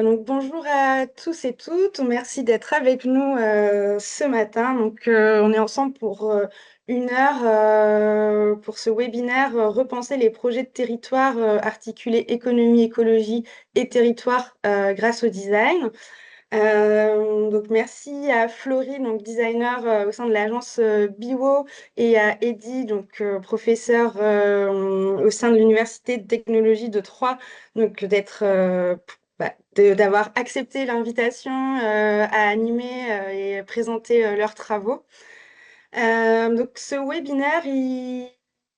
Donc bonjour à tous et toutes, merci d'être avec nous ce matin. On est ensemble pour 1 heure pour ce webinaire Repenser les projets de territoire articulés économie, écologie et territoire grâce au design. Donc merci à Florie, donc designer au sein de l'agence Biwo, et à Eddy, donc professeur au sein de l'Université de technologie de Troyes, donc d'avoir accepté l'invitation à animer et présenter leurs travaux. Donc ce webinaire,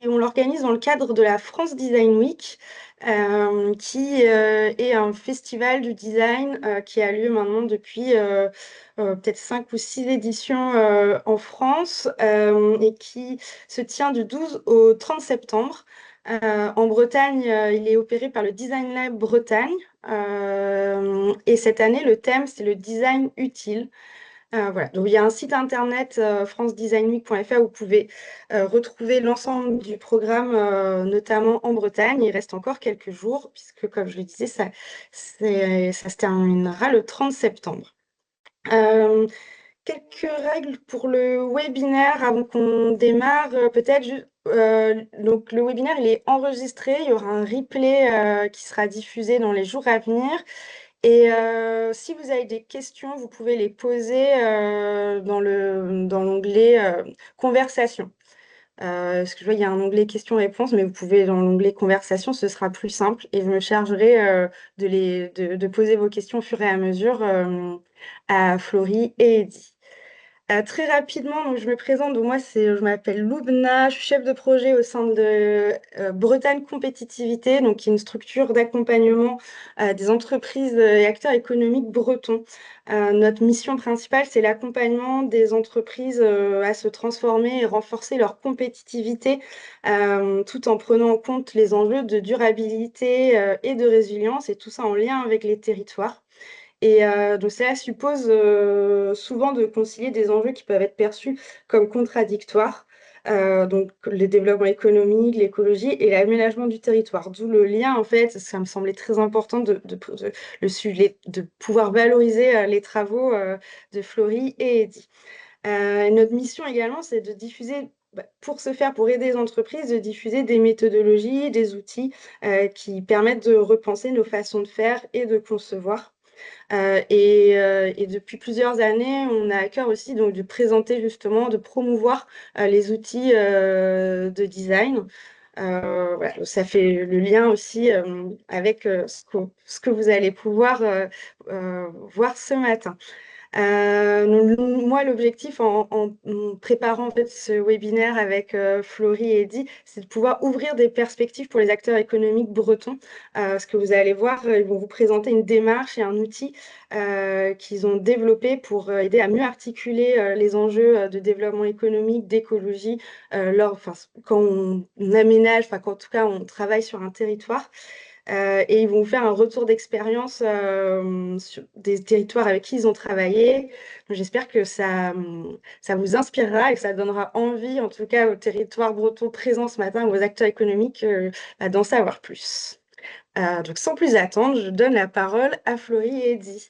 on l'organise dans le cadre de la France Design Week, qui est un festival du design qui a lieu maintenant depuis peut-être 5 ou 6 éditions en France et qui se tient du 12 au 30 septembre. En Bretagne, il est opéré par le Design Lab Bretagne. Et cette année, le thème, c'est le design utile. Voilà. Donc, il y a un site internet francedesignweek.fr où vous pouvez retrouver l'ensemble du programme, notamment en Bretagne. Il reste encore quelques jours, puisque, comme je le disais, ça se terminera le 30 septembre. Quelques règles pour le webinaire avant qu'on démarre. Donc, le webinaire, il est enregistré. Il y aura un replay qui sera diffusé dans les jours à venir. Et si vous avez des questions, vous pouvez les poser dans l'onglet conversation. Parce que je vois, il y a un onglet questions-réponses, mais vous pouvez dans l'onglet conversation, ce sera plus simple. Et je me chargerai de poser vos questions au fur et à mesure à Florie et Eddy. Très rapidement, donc je me présente. Donc moi, je m'appelle Loubna, je suis chef de projet au sein de Bretagne Compétitivité, donc qui est une structure d'accompagnement des entreprises et acteurs économiques bretons. Notre mission principale, c'est l'accompagnement des entreprises à se transformer et renforcer leur compétitivité, tout en prenant en compte les enjeux de durabilité et de résilience, et tout ça en lien avec les territoires. Et donc cela suppose souvent de concilier des enjeux qui peuvent être perçus comme contradictoires, donc le développement économique, l'écologie et l'aménagement du territoire. D'où le lien, en fait, ça me semblait très important le sujet, de pouvoir valoriser les travaux de Florie et Eddy. Notre mission également, c'est de diffuser, pour ce faire, pour aider les entreprises, de diffuser des méthodologies, des outils qui permettent de repenser nos façons de faire et de concevoir. Et depuis plusieurs années, on a à cœur aussi donc, de présenter justement, de promouvoir les outils de design. Voilà, donc ça fait le lien aussi avec ce que vous allez pouvoir voir ce matin. Donc, moi, l'objectif en préparant en fait ce webinaire avec Florie et Eddy, c'est de pouvoir ouvrir des perspectives pour les acteurs économiques bretons. Ce que vous allez voir, ils vont vous présenter une démarche et un outil qu'ils ont développé pour aider à mieux articuler les enjeux de développement économique, d'écologie, quand on aménage, quand en tout cas on travaille sur un territoire. Et ils vont vous faire un retour d'expérience sur des territoires avec qui ils ont travaillé. Donc, j'espère que ça vous inspirera et que ça donnera envie, en tout cas aux territoires bretons présents ce matin, aux acteurs économiques, d'en savoir plus. Donc sans plus attendre, je donne la parole à Florie et Eddy.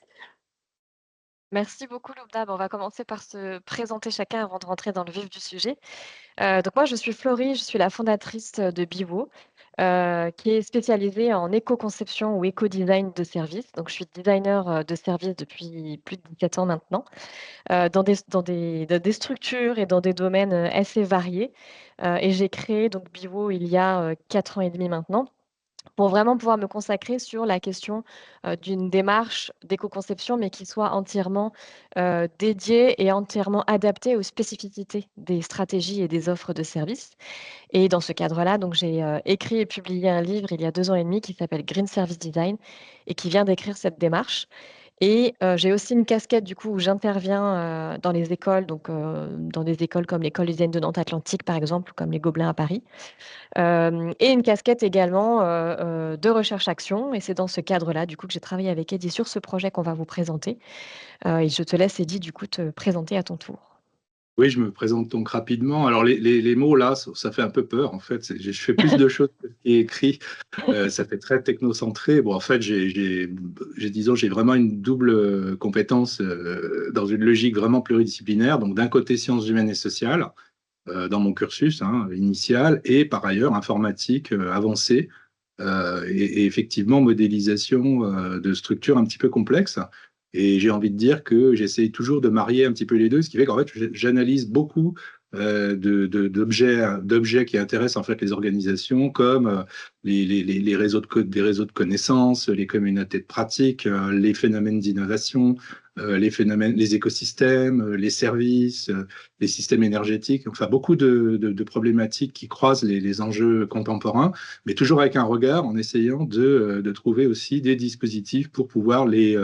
Merci beaucoup Loubna. On va commencer par se présenter chacun avant de rentrer dans le vif du sujet. Donc moi, je suis Florie, je suis la fondatrice de Biwo, qui est spécialisée en éco-conception ou éco-design de services. Donc je suis designer de services depuis plus de 17 ans maintenant, dans des structures et dans des domaines assez variés. Et j'ai créé donc Biwo il y a 4 ans et demi maintenant, pour vraiment pouvoir me consacrer sur la question, d'une démarche d'éco-conception, mais qui soit entièrement, dédiée et entièrement adaptée aux spécificités des stratégies et des offres de services. Et dans ce cadre-là, donc j'ai, écrit et publié un livre il y a 2 ans et demi qui s'appelle Green Service Design et qui vient décrire cette démarche. Et j'ai aussi une casquette du coup où j'interviens, dans les écoles, donc dans des écoles comme l'école Lycéenne de Nantes Atlantique par exemple, ou comme les Gobelins à Paris. Et une casquette également, de recherche-action, et c'est dans ce cadre-là, du coup, que j'ai travaillé avec Eddy sur ce projet qu'on va vous présenter. Et je te laisse, Eddy, du coup, te présenter à ton tour. Oui, je me présente donc rapidement. Alors, les mots, là, ça fait un peu peur, en fait. Je fais plus de choses que ce qui est écrit. Ça fait très technocentré. Bon, en fait, disons, j'ai vraiment une double compétence dans une logique vraiment pluridisciplinaire. Donc, d'un côté, sciences humaines et sociales, dans mon cursus hein, initial, et par ailleurs, informatique avancée, et effectivement, modélisation de structures un petit peu complexes. Et j'ai envie de dire que j'essaye toujours de marier un petit peu les deux, ce qui fait qu'en fait, j'analyse beaucoup d'objets qui intéressent en fait les organisations, comme les réseaux des réseaux de connaissances, les communautés de pratique, les phénomènes d'innovation, les écosystèmes, les services, les systèmes énergétiques, enfin beaucoup de problématiques qui croisent les enjeux contemporains, mais toujours avec un regard en essayant de trouver aussi des dispositifs pour pouvoir les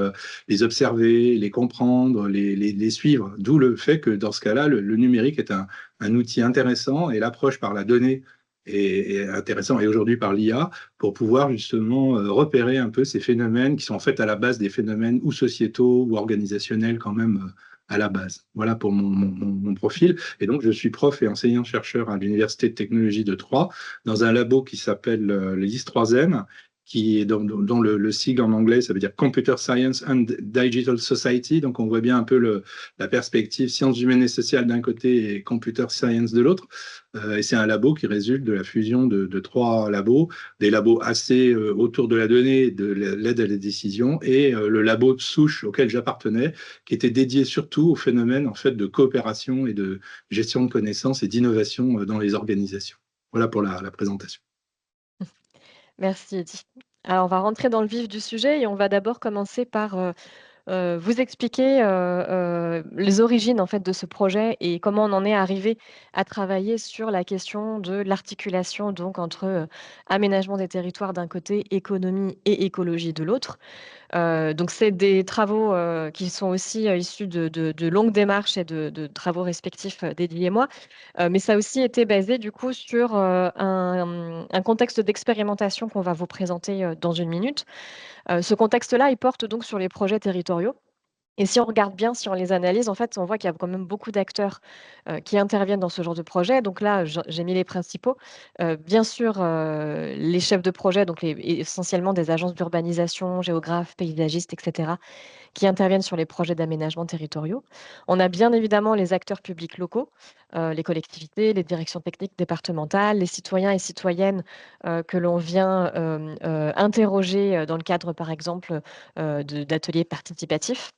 observer, les comprendre, les suivre. D'où le fait que dans ce cas-là, le numérique est un outil intéressant et l'approche par la donnée est intéressant, et aujourd'hui par l'IA, pour pouvoir justement repérer un peu ces phénomènes qui sont en fait à la base des phénomènes ou sociétaux ou organisationnels quand même à la base. Voilà pour mon profil. Et donc, je suis prof et enseignant-chercheur à l'Université de technologie de Troyes, dans un labo qui s'appelle l'IS3M, qui est dont le sigle en anglais, ça veut dire Computer Science and Digital Society. Donc, on voit bien un peu la perspective sciences humaines et sociales d'un côté et computer science de l'autre. Et c'est un labo qui résulte de la fusion de trois labos, des labos assez autour de la donnée, de l'aide à la décision, et le labo de souche auquel j'appartenais, qui était dédié surtout au phénomène en fait de coopération et de gestion de connaissances et d'innovation dans les organisations. Voilà pour la présentation. Merci Eddy. Alors on va rentrer dans le vif du sujet et on va d'abord commencer par, vous expliquer, les origines, en fait, de ce projet et comment on en est arrivé à travailler sur la question de l'articulation donc entre, aménagement des territoires d'un côté, économie et écologie de l'autre. Donc c'est des travaux, qui sont aussi, issus de longues démarches et de travaux respectifs, d'Eddy et moi. Mais ça a aussi été basé du coup sur, un contexte d'expérimentation qu'on va vous présenter, dans une minute. Ce contexte-là, il porte donc sur les projets territoriaux. Et si on regarde bien, si on les analyse, en fait, on voit qu'il y a quand même beaucoup d'acteurs, qui interviennent dans ce genre de projet. Donc là, j'ai mis les principaux. Bien sûr, les chefs de projet, donc essentiellement des agences d'urbanisation, géographes, paysagistes et cetera, qui interviennent sur les projets d'aménagement territoriaux. On a bien évidemment les acteurs publics locaux, les collectivités, les directions techniques départementales, les citoyens et citoyennes, que l'on vient, interroger, dans le cadre, par exemple, d'ateliers participatifs.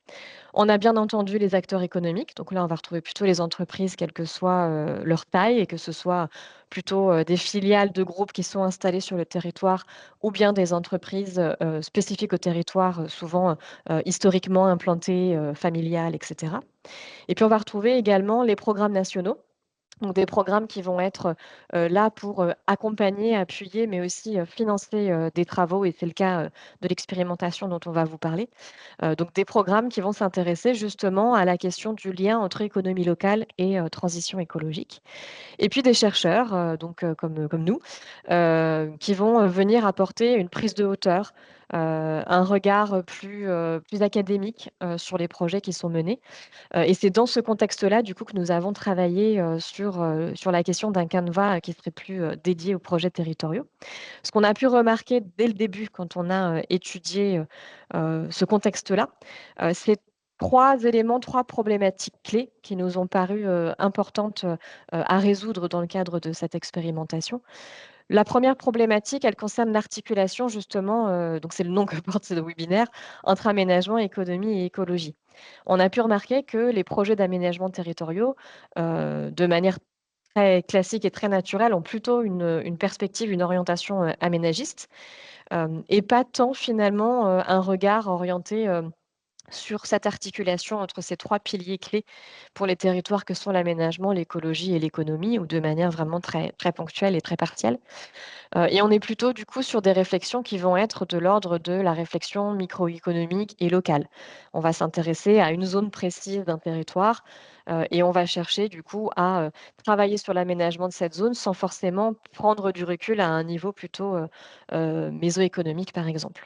On a bien entendu les acteurs économiques, donc là, on va retrouver plutôt les entreprises, quelle que soit, leur taille et que ce soit plutôt, des filiales de groupes qui sont installées sur le territoire ou bien des entreprises, spécifiques au territoire, souvent, historiquement implantées, familiales et cetera. Et puis on va retrouver également les programmes nationaux, donc des programmes qui vont être, là pour, accompagner, appuyer, mais aussi, financer, des travaux et c'est le cas, de l'expérimentation dont on va vous parler. Donc des programmes qui vont s'intéresser justement à la question du lien entre économie locale et transition écologique. Et puis des chercheurs, donc comme nous, qui vont, venir apporter une prise de hauteur, un regard, plus académique, sur les projets qui sont menés. Et c'est dans ce contexte-là, du coup, que nous avons travaillé, sur la question d'un canevas, qui serait plus, dédié aux projets territoriaux. Ce qu'on a pu remarquer dès le début quand on a, étudié, ce contexte-là, c'est 3 éléments, 3 problématiques clés qui nous ont paru, importantes, à résoudre dans le cadre de cette expérimentation. La première problématique, elle concerne l'articulation justement, donc c'est le nom que porte ce webinaire, entre aménagement, économie et écologie. On a pu remarquer que les projets d'aménagement territoriaux, de manière très classique et très naturelle, ont plutôt une perspective, une orientation, aménagiste, et pas tant finalement, un regard orienté, sur cette articulation entre ces 3 piliers clés pour les territoires que sont l'aménagement, l'écologie et l'économie ou de manière vraiment très très ponctuelle et très partielle. Et on est plutôt du coup sur des réflexions qui vont être de l'ordre de la réflexion microéconomique et locale. On va s'intéresser à une zone précise d'un territoire, et on va chercher du coup à, travailler sur l'aménagement de cette zone sans forcément prendre du recul à un niveau plutôt, mésoéconomique par exemple.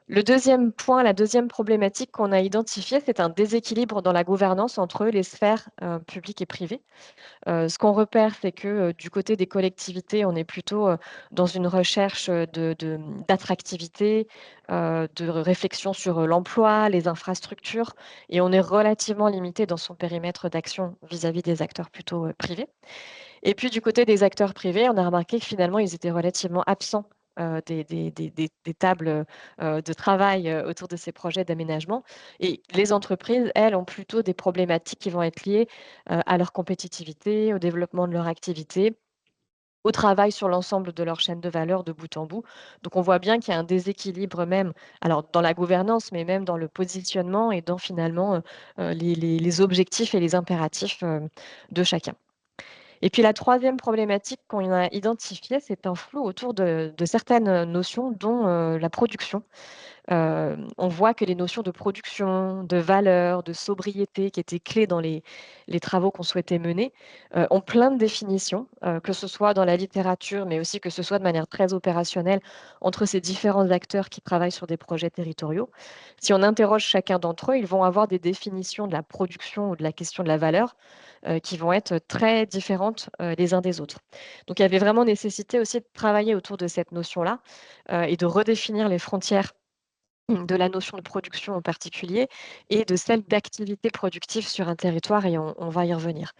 Le deuxième point, la deuxième problématique qu'on a identifiée, c'est un déséquilibre dans la gouvernance entre les sphères publiques et privées. Ce qu'on repère, c'est que, du côté des collectivités, on est plutôt, dans une recherche, d'attractivité, de réflexion sur, l'emploi, les infrastructures et on est relativement limité dans son périmètre d'action vis-à-vis des acteurs plutôt, privés. Et puis du côté des acteurs privés, on a remarqué que finalement, ils étaient relativement absents, des tables, de travail, autour de ces projets d'aménagement et les entreprises, elles, ont plutôt des problématiques qui vont être liées, à leur compétitivité, au développement de leur activité, au travail sur l'ensemble de leur chaîne de valeur de bout en bout. Donc on voit bien qu'il y a un déséquilibre même, alors dans la gouvernance, mais même dans le positionnement et dans finalement, les objectifs et les impératifs, de chacun. Et puis la troisième problématique qu'on a identifiée, c'est un flou autour de certaines, notions dont, la production. On voit que les notions de production, de valeur, de sobriété qui étaient clés dans les travaux qu'on souhaitait mener, ont plein de définitions, que ce soit dans la littérature, mais aussi que ce soit de manière très opérationnelle entre ces différents acteurs qui travaillent sur des projets territoriaux. Si on interroge chacun d'entre eux, ils vont avoir des définitions de la production ou de la question de la valeur, qui vont être très différentes, les uns des autres. Donc il y avait vraiment nécessité aussi de travailler autour de cette notion-là, et de redéfinir les frontières de la notion de production en particulier et de celle d'activité productive sur un territoire et on va y revenir.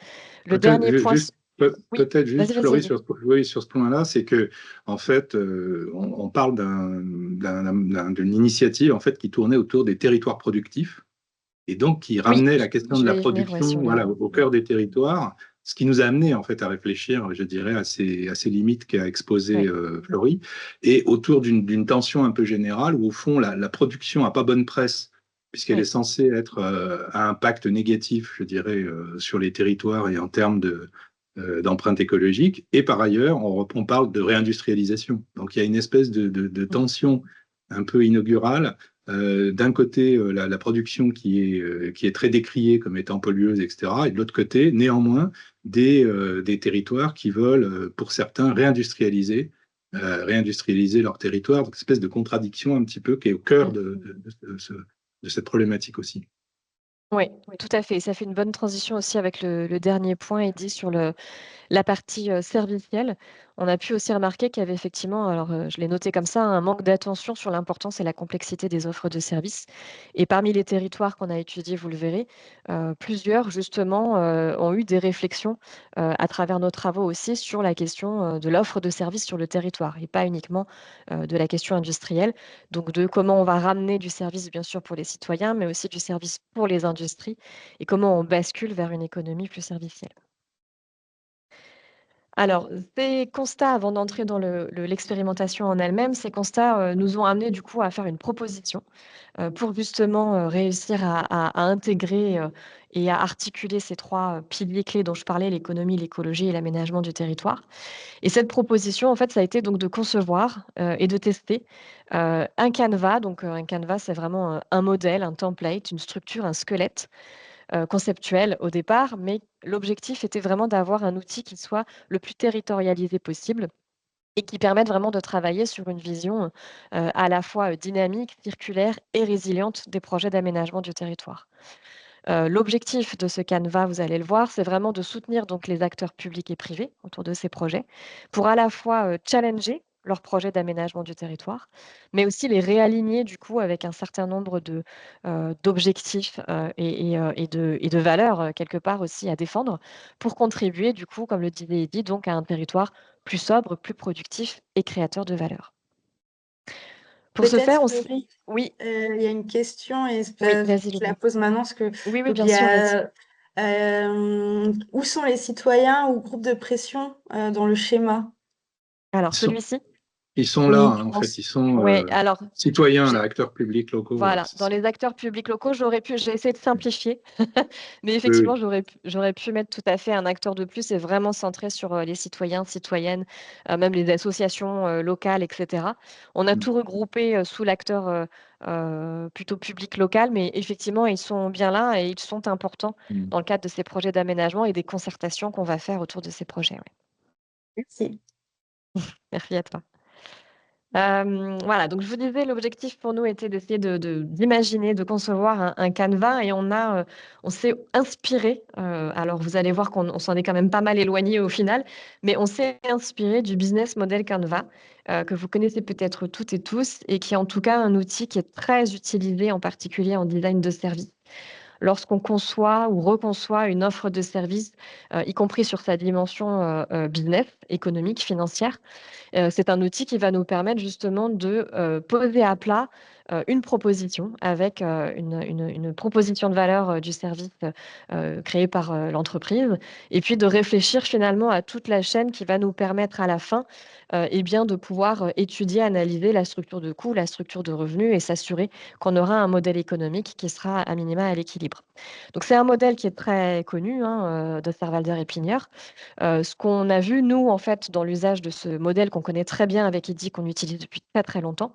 Le Peut-être dernier point s oui, peut-être vas-y, juste, vas-y, Florie, vas-y. oui, sur ce point-là, c'est que en fait, on parle d'une initiative en fait qui tournait autour des territoires productifs et donc qui Oui, ramenait la question je de la vais y venir, ouais, production, sur le voilà, au cœur des territoires, ce qui nous a amené en fait à réfléchir, je dirais, à ces limites qu'a exposé ouais, Florie, et autour d'une tension un peu générale où au fond la production a pas bonne presse puisqu'elle est oui, censée être à impact négatif, je dirais, sur les territoires et en termes d'empreinte écologique. Et par ailleurs, on parle de réindustrialisation. Donc il y a une espèce de mmh, tension un peu inaugurale. D'un côté, la production qui est très décriée comme étant pollueuse, etc. Et de l'autre côté, néanmoins, des territoires qui veulent, pour certains, réindustrialiser leur territoire. Donc, une espèce de contradiction un petit peu qui est au cœur mmh. de cette problématique aussi. Oui, tout à fait. Ça fait une bonne transition aussi avec le dernier point, Eddy, sur la partie, servicielle. On a pu aussi remarquer qu'il y avait effectivement, alors, je l'ai noté comme ça, un manque d'attention sur l'importance et la complexité des offres de services et parmi les territoires qu'on a étudiés, vous le verrez, plusieurs justement, ont eu des réflexions, à travers nos travaux aussi sur la question, de l'offre de services sur le territoire et pas uniquement, de la question industrielle. Donc de comment on va ramener du service bien sûr pour les citoyens, mais aussi du service pour les industries et comment on bascule vers une économie plus servicielle. Alors, ces constats, avant d'entrer dans l'expérimentation en elle-même, ces constats, nous ont amenés du coup à faire une proposition, pour justement, réussir à intégrer, et à articuler ces 3 piliers clés dont je parlais, l'économie, l'écologie et l'aménagement du territoire. Et cette proposition, en fait, ça a été donc de concevoir, et de tester, un canevas. Donc, un canevas, c'est vraiment, un modèle, un template, une structure, un squelette conceptuel au départ, mais l'objectif était vraiment d'avoir un outil qui soit le plus territorialisé possible et qui permette vraiment de travailler sur une vision, à la fois, dynamique, circulaire et résiliente des projets d'aménagement du territoire. L'objectif de ce canevas, vous allez le voir, c'est vraiment de soutenir donc les acteurs publics et privés autour de ces projets, pour à la fois, challenger leurs projets d'aménagement du territoire, mais aussi les réaligner du coup avec un certain nombre d'objectifs, et de valeurs, quelque part aussi à défendre, pour contribuer du coup, comme le disait Eddy, donc à un territoire plus sobre, plus productif et créateur de valeur. Pour ce Peut-être, faire, on s Florie, oui, il y a une question et oui, vas-y, je la vas-y. pose maintenant parce que Oui, oui, donc bien il y sûr, vas-y. a où sont les citoyens ou groupes de pression dans le schéma? Alors Ils sont, celui-ci? ils sont là, Oui, hein, je en fait, pense. ils sont Ouais, alors citoyens, j'ai là, acteurs publics locaux. voilà, dans les acteurs publics locaux, j'ai essayé de simplifier, mais Oui, effectivement, oui. j'aurais pu mettre tout à fait un acteur de plus et vraiment centré sur, les citoyens, citoyennes, même les associations, locales et cetera. On a Mm. tout regroupé, sous l'acteur, plutôt public local, mais effectivement, ils sont bien là et ils sont importants Mm. dans le cadre de ces projets d'aménagement et des concertations qu'on va faire autour de ces projets, ouais. Merci. Merci à toi. Voilà, donc je vous disais, l'objectif pour nous était d'essayer d'imaginer, de concevoir un canevas et on s'est inspiré, alors vous allez voir qu'on s'en est quand même pas mal éloigné au final, mais on s'est inspiré du business model Canva, que vous connaissez peut-être toutes et tous et qui est en tout cas un outil qui est très utilisé, en particulier en design de service. Lorsqu'on conçoit ou reconçoit une offre de service, y compris sur sa dimension, business, économique, financière, c'est un outil qui va nous permettre justement de, poser à plat, une proposition avec, une proposition de valeur, du service, créé par, l'entreprise et puis de réfléchir finalement à toute la chaîne qui va nous permettre à la fin, et bien de pouvoir, étudier, analyser la structure de coûts, la structure de revenus et s'assurer qu'on aura un modèle économique qui sera à minima à l'équilibre. Donc c'est un modèle qui est très connu, hein, d'Osterwalder et Pligneur. Ce qu'on a vu, nous, en fait, dans l'usage de ce modèle qu'on connaît très bien avec Eddy, qu'on utilise depuis très, très longtemps,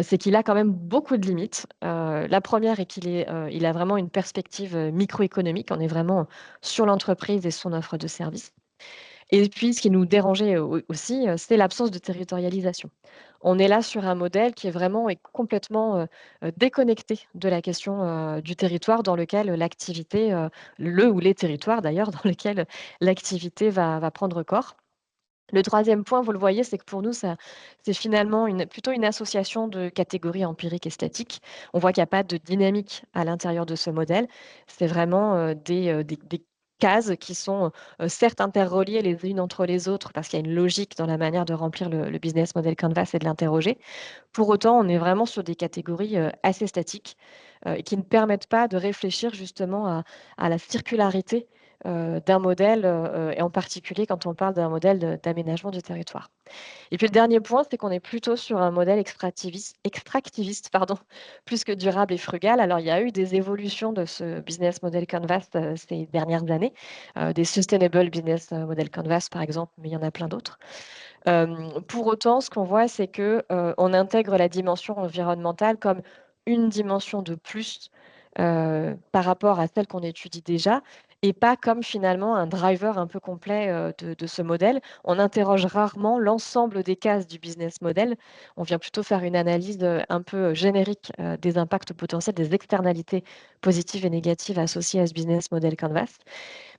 c'est qu'il a quand même beaucoup de limites. La première est il a vraiment une perspective, microéconomique. On est vraiment sur l'entreprise et son offre de service. Et puis, ce qui nous dérangeait aussi, c'est l'absence de territorialisation. On est là sur un modèle qui est complètement, déconnecté de la question, du territoire dans lequel l'activité, le ou les territoires d'ailleurs, dans lesquels l'activité va prendre corps. Le troisième point, vous le voyez, c'est que pour nous, c'est finalement plutôt une association de catégories empiriques et statiques. On voit qu'il n'y a pas de dynamique à l'intérieur de ce modèle. C'est vraiment des cases qui sont certes interreliées les unes entre les autres parce qu'il y a une logique dans la manière de remplir le business model Canvas et de l'interroger. Pour autant, on est vraiment sur des catégories assez statiques et qui ne permettent pas de réfléchir justement à la circularité d'un modèle, et en particulier quand on parle d'un modèle d'aménagement du territoire. Et puis le dernier point, c'est qu'on est plutôt sur un modèle extractiviste, pardon, plus que durable et frugal. Alors il y a eu des évolutions de ce business model Canvas ces dernières années, des sustainable business model Canvas par exemple, mais il y en a plein d'autres. Pour autant, ce qu'on voit, c'est que, on intègre la dimension environnementale comme une dimension de plus, par rapport à celle qu'on étudie déjà et pas comme finalement un driver un peu complet, de ce modèle. On interroge rarement l'ensemble des cases du business model. On vient plutôt faire une analyse, un peu générique, des impacts potentiels, des externalités positives et négatives associées à ce business model Canvas.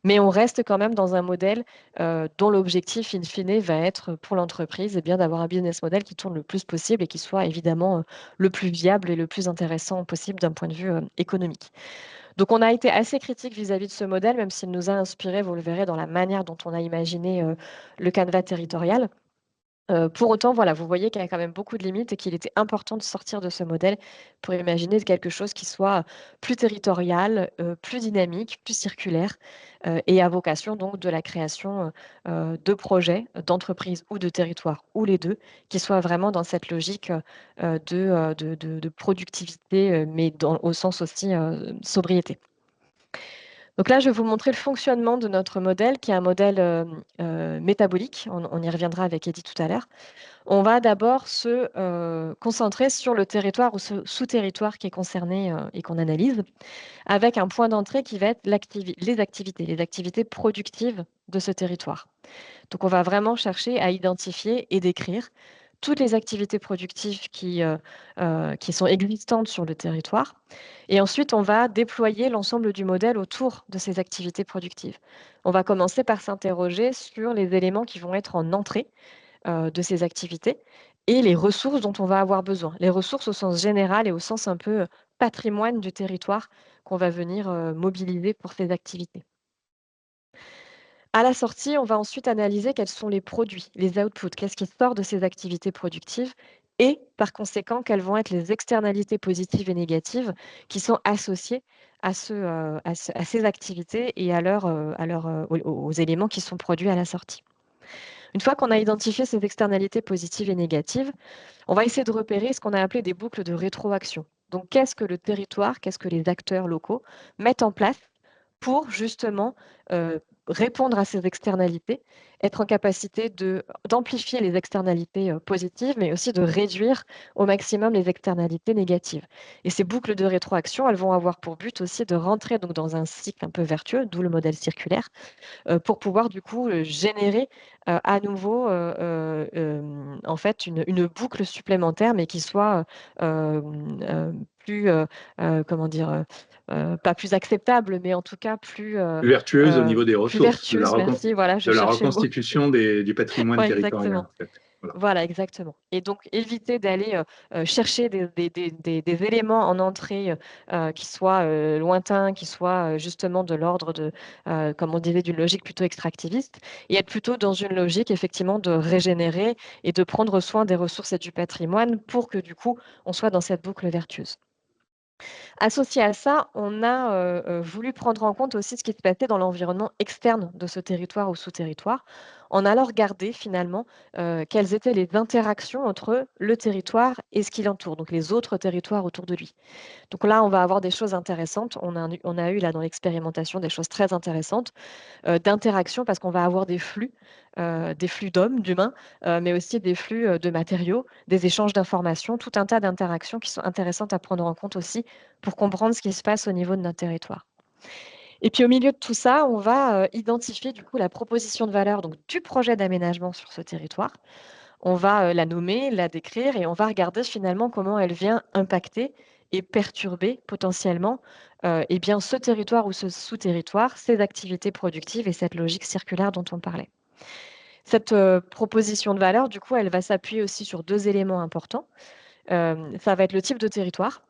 Mais on reste quand même dans un modèle, dont l'objectif in fine va être pour l'entreprise, bien d'avoir un business model qui tourne le plus possible et qui soit évidemment, le plus viable et le plus intéressant possible d'un point de vue, économique. Donc on a été assez critique vis-à-vis de ce modèle, même s'il nous a inspiré, vous le verrez dans la manière dont on a imaginé, le canevas territorial. Pour autant, voilà, vous voyez qu'il y a quand même beaucoup de limites et qu'il était important de sortir de ce modèle pour imaginer quelque chose qui soit plus territorial, plus dynamique, plus circulaire, et à vocation donc de la création, de projets, d'entreprises ou de territoires ou les 2, qui soient vraiment dans cette logique, de productivité, mais au sens aussi, sobriété. Donc là, je vais vous montrer le fonctionnement de notre modèle qui est un modèle, métabolique. On y reviendra avec Eddy tout à l'heure. On va d'abord se, concentrer sur le territoire ou ce sous-territoire qui est concerné, et qu'on analyse, avec un point d'entrée qui va être les activités productives de ce territoire. Donc on va vraiment chercher à identifier et décrire toutes les activités productives qui sont existantes sur le territoire et ensuite on va déployer l'ensemble du modèle autour de ces activités productives. On va commencer par s'interroger sur les éléments qui vont être en entrée de ces activités et les ressources dont on va avoir besoin. Les ressources au sens général et au sens un peu, patrimoine du territoire qu'on va venir, mobiliser pour ces activités. À la sortie, on va ensuite analyser quels sont les produits, les outputs, qu'est-ce qui sort de ces activités productives et par conséquent, quelles vont être les externalités positives et négatives qui sont associées à ces activités et aux éléments qui sont produits à la sortie. Une fois qu'on a identifié ces externalités positives et négatives, on va essayer de repérer ce qu'on a appelé des boucles de rétroaction. Donc, qu'est-ce que le territoire, qu'est-ce que les acteurs locaux mettent en place pour justement répondre à ces externalités, être en capacité d'amplifier les externalités positives, mais aussi de réduire au maximum les externalités négatives. Et ces boucles de rétroaction, elles vont avoir pour but aussi de rentrer donc dans un cycle un peu vertueux, d'où le modèle circulaire, pour pouvoir du coup générer à nouveau en fait une boucle supplémentaire, mais qui soit plus, comment dire, pas plus acceptable, mais en tout cas Plus vertueuse au euh, niveau des plus ressources, vertueuse. Merci, voilà, je de la cherchais le mot. reconstitution du patrimoine Ouais, territorial, exactement. en fait. Voilà. Voilà, exactement. Et donc éviter d'aller, chercher des éléments en entrée, qui soient, lointains, qui soient, justement de l'ordre de, comme on disait, d'une logique plutôt extractiviste et être plutôt dans une logique effectivement de régénérer et de prendre soin des ressources et du patrimoine pour que du coup, on soit dans cette boucle vertueuse. Associé à ça, on a, voulu prendre en compte aussi ce qui se passait dans l'environnement externe de ce territoire ou sous-territoire, en allant regarder finalement, quelles étaient les interactions entre le territoire et ce qui l'entoure, donc les autres territoires autour de lui. Donc là, on va avoir des choses intéressantes. On a eu là dans l'expérimentation des choses très intéressantes, d'interaction parce qu'on va avoir des flux d'hommes, d'humains, mais aussi des flux, de matériaux, des échanges d'informations, tout un tas d'interactions qui sont intéressantes à prendre en compte aussi pour comprendre ce qui se passe au niveau de notre territoire. Et puis au milieu de tout ça, on va, identifier du coup la proposition de valeur donc du projet d'aménagement sur ce territoire. On va, la nommer, la décrire et on va regarder finalement comment elle vient impacter et perturber potentiellement, et bien ce territoire ou ce sous-territoire, ses activités productives et cette logique circulaire dont on parlait. Cette, proposition de valeur, du coup, elle va s'appuyer aussi sur 2 éléments importants. Ça va être le type de territoire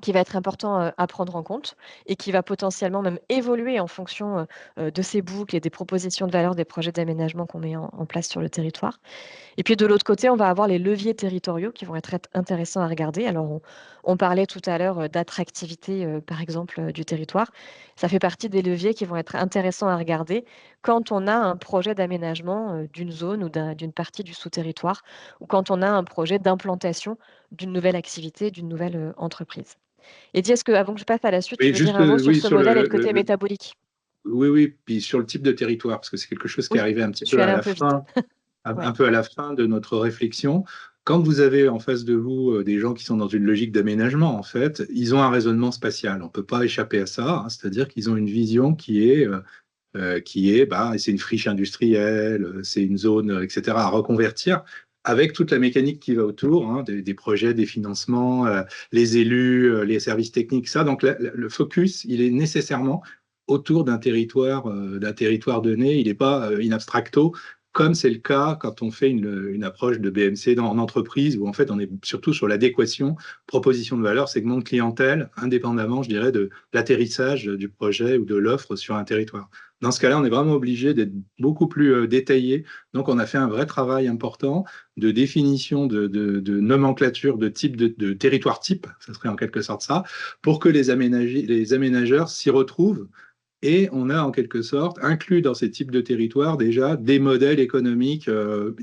qui va être important, à prendre en compte et qui va potentiellement même évoluer en fonction, de ces boucles et des propositions de valeur des projets d'aménagement qu'on met en place sur le territoire. Et puis de l'autre côté, on va avoir les leviers territoriaux qui vont être intéressants à regarder. Alors on parlait tout à l'heure, d'attractivité, par exemple, du territoire. Ça fait partie des leviers qui vont être intéressants à regarder quand on a un projet d'aménagement, d'une zone ou d'une partie du sous-territoire ou quand on a un projet d'implantation d'une nouvelle activité, d'une nouvelle, entreprise. Et dis, est-ce que avant que je passe à la suite, tu Et veux dire juste, un mot sur oui, ce sur modèle et le côté métabolique? oui, oui, puis sur le type de territoire, parce que c'est quelque chose qui est Oui, arrivé un petit je suis peu à allée un la peu vite. fin, Ouais. un peu à la fin de notre réflexion. Quand vous avez en face de vous des gens qui sont dans une logique d'aménagement, en fait, ils ont un raisonnement spatial. On ne peut pas échapper à ça, hein. C'est-à-dire qu'ils ont une vision bah, c'est une friche industrielle, c'est une zone, etc., à reconvertir, avec toute la mécanique qui va autour, hein, des projets, des financements, les élus, les services techniques, ça. Donc le focus, il est nécessairement autour d'un territoire donné. Il n'est pas in abstracto, comme c'est le cas quand on fait une approche de BMC en entreprise, où en fait on est surtout sur l'adéquation, proposition de valeur, segment de clientèle, indépendamment, je dirais, de l'atterrissage du projet ou de l'offre sur un territoire. Dans ce cas-là, on est vraiment obligé d'être beaucoup plus détaillé. Donc, on a fait un vrai travail important de définition de nomenclature de type de territoire type, ça serait en quelque sorte ça, pour que les aménageurs s'y retrouvent. Et on a en quelque sorte inclus dans ces types de territoires déjà des modèles économiques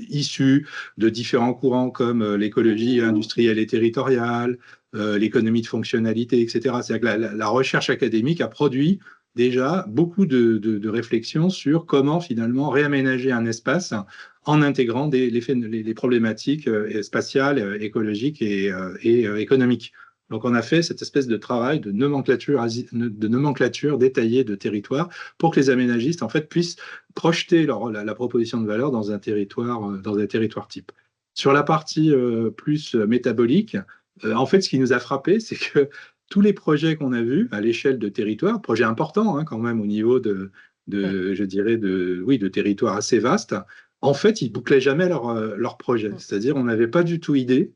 issus de différents courants comme l'écologie industrielle et territoriale, l'économie de fonctionnalité, etc. C'est-à-dire que la recherche académique a produit déjà beaucoup de réflexions sur comment finalement réaménager un espace en intégrant les problématiques spatiales, écologiques et économiques. Donc, on a fait cette espèce de travail de nomenclature détaillée de territoire pour que les aménagistes en fait puissent projeter la proposition de valeur dans un territoire type. Sur la partie plus métabolique, en fait, ce qui nous a frappé, c'est que tous les projets qu'on a vus à l'échelle de territoire, projets importants hein, quand même au niveau Oui. je dirais, de territoires assez vastes, en fait, ils bouclaient jamais leur projet. Mm. C'est-à-dire, on n'avait pas du tout idée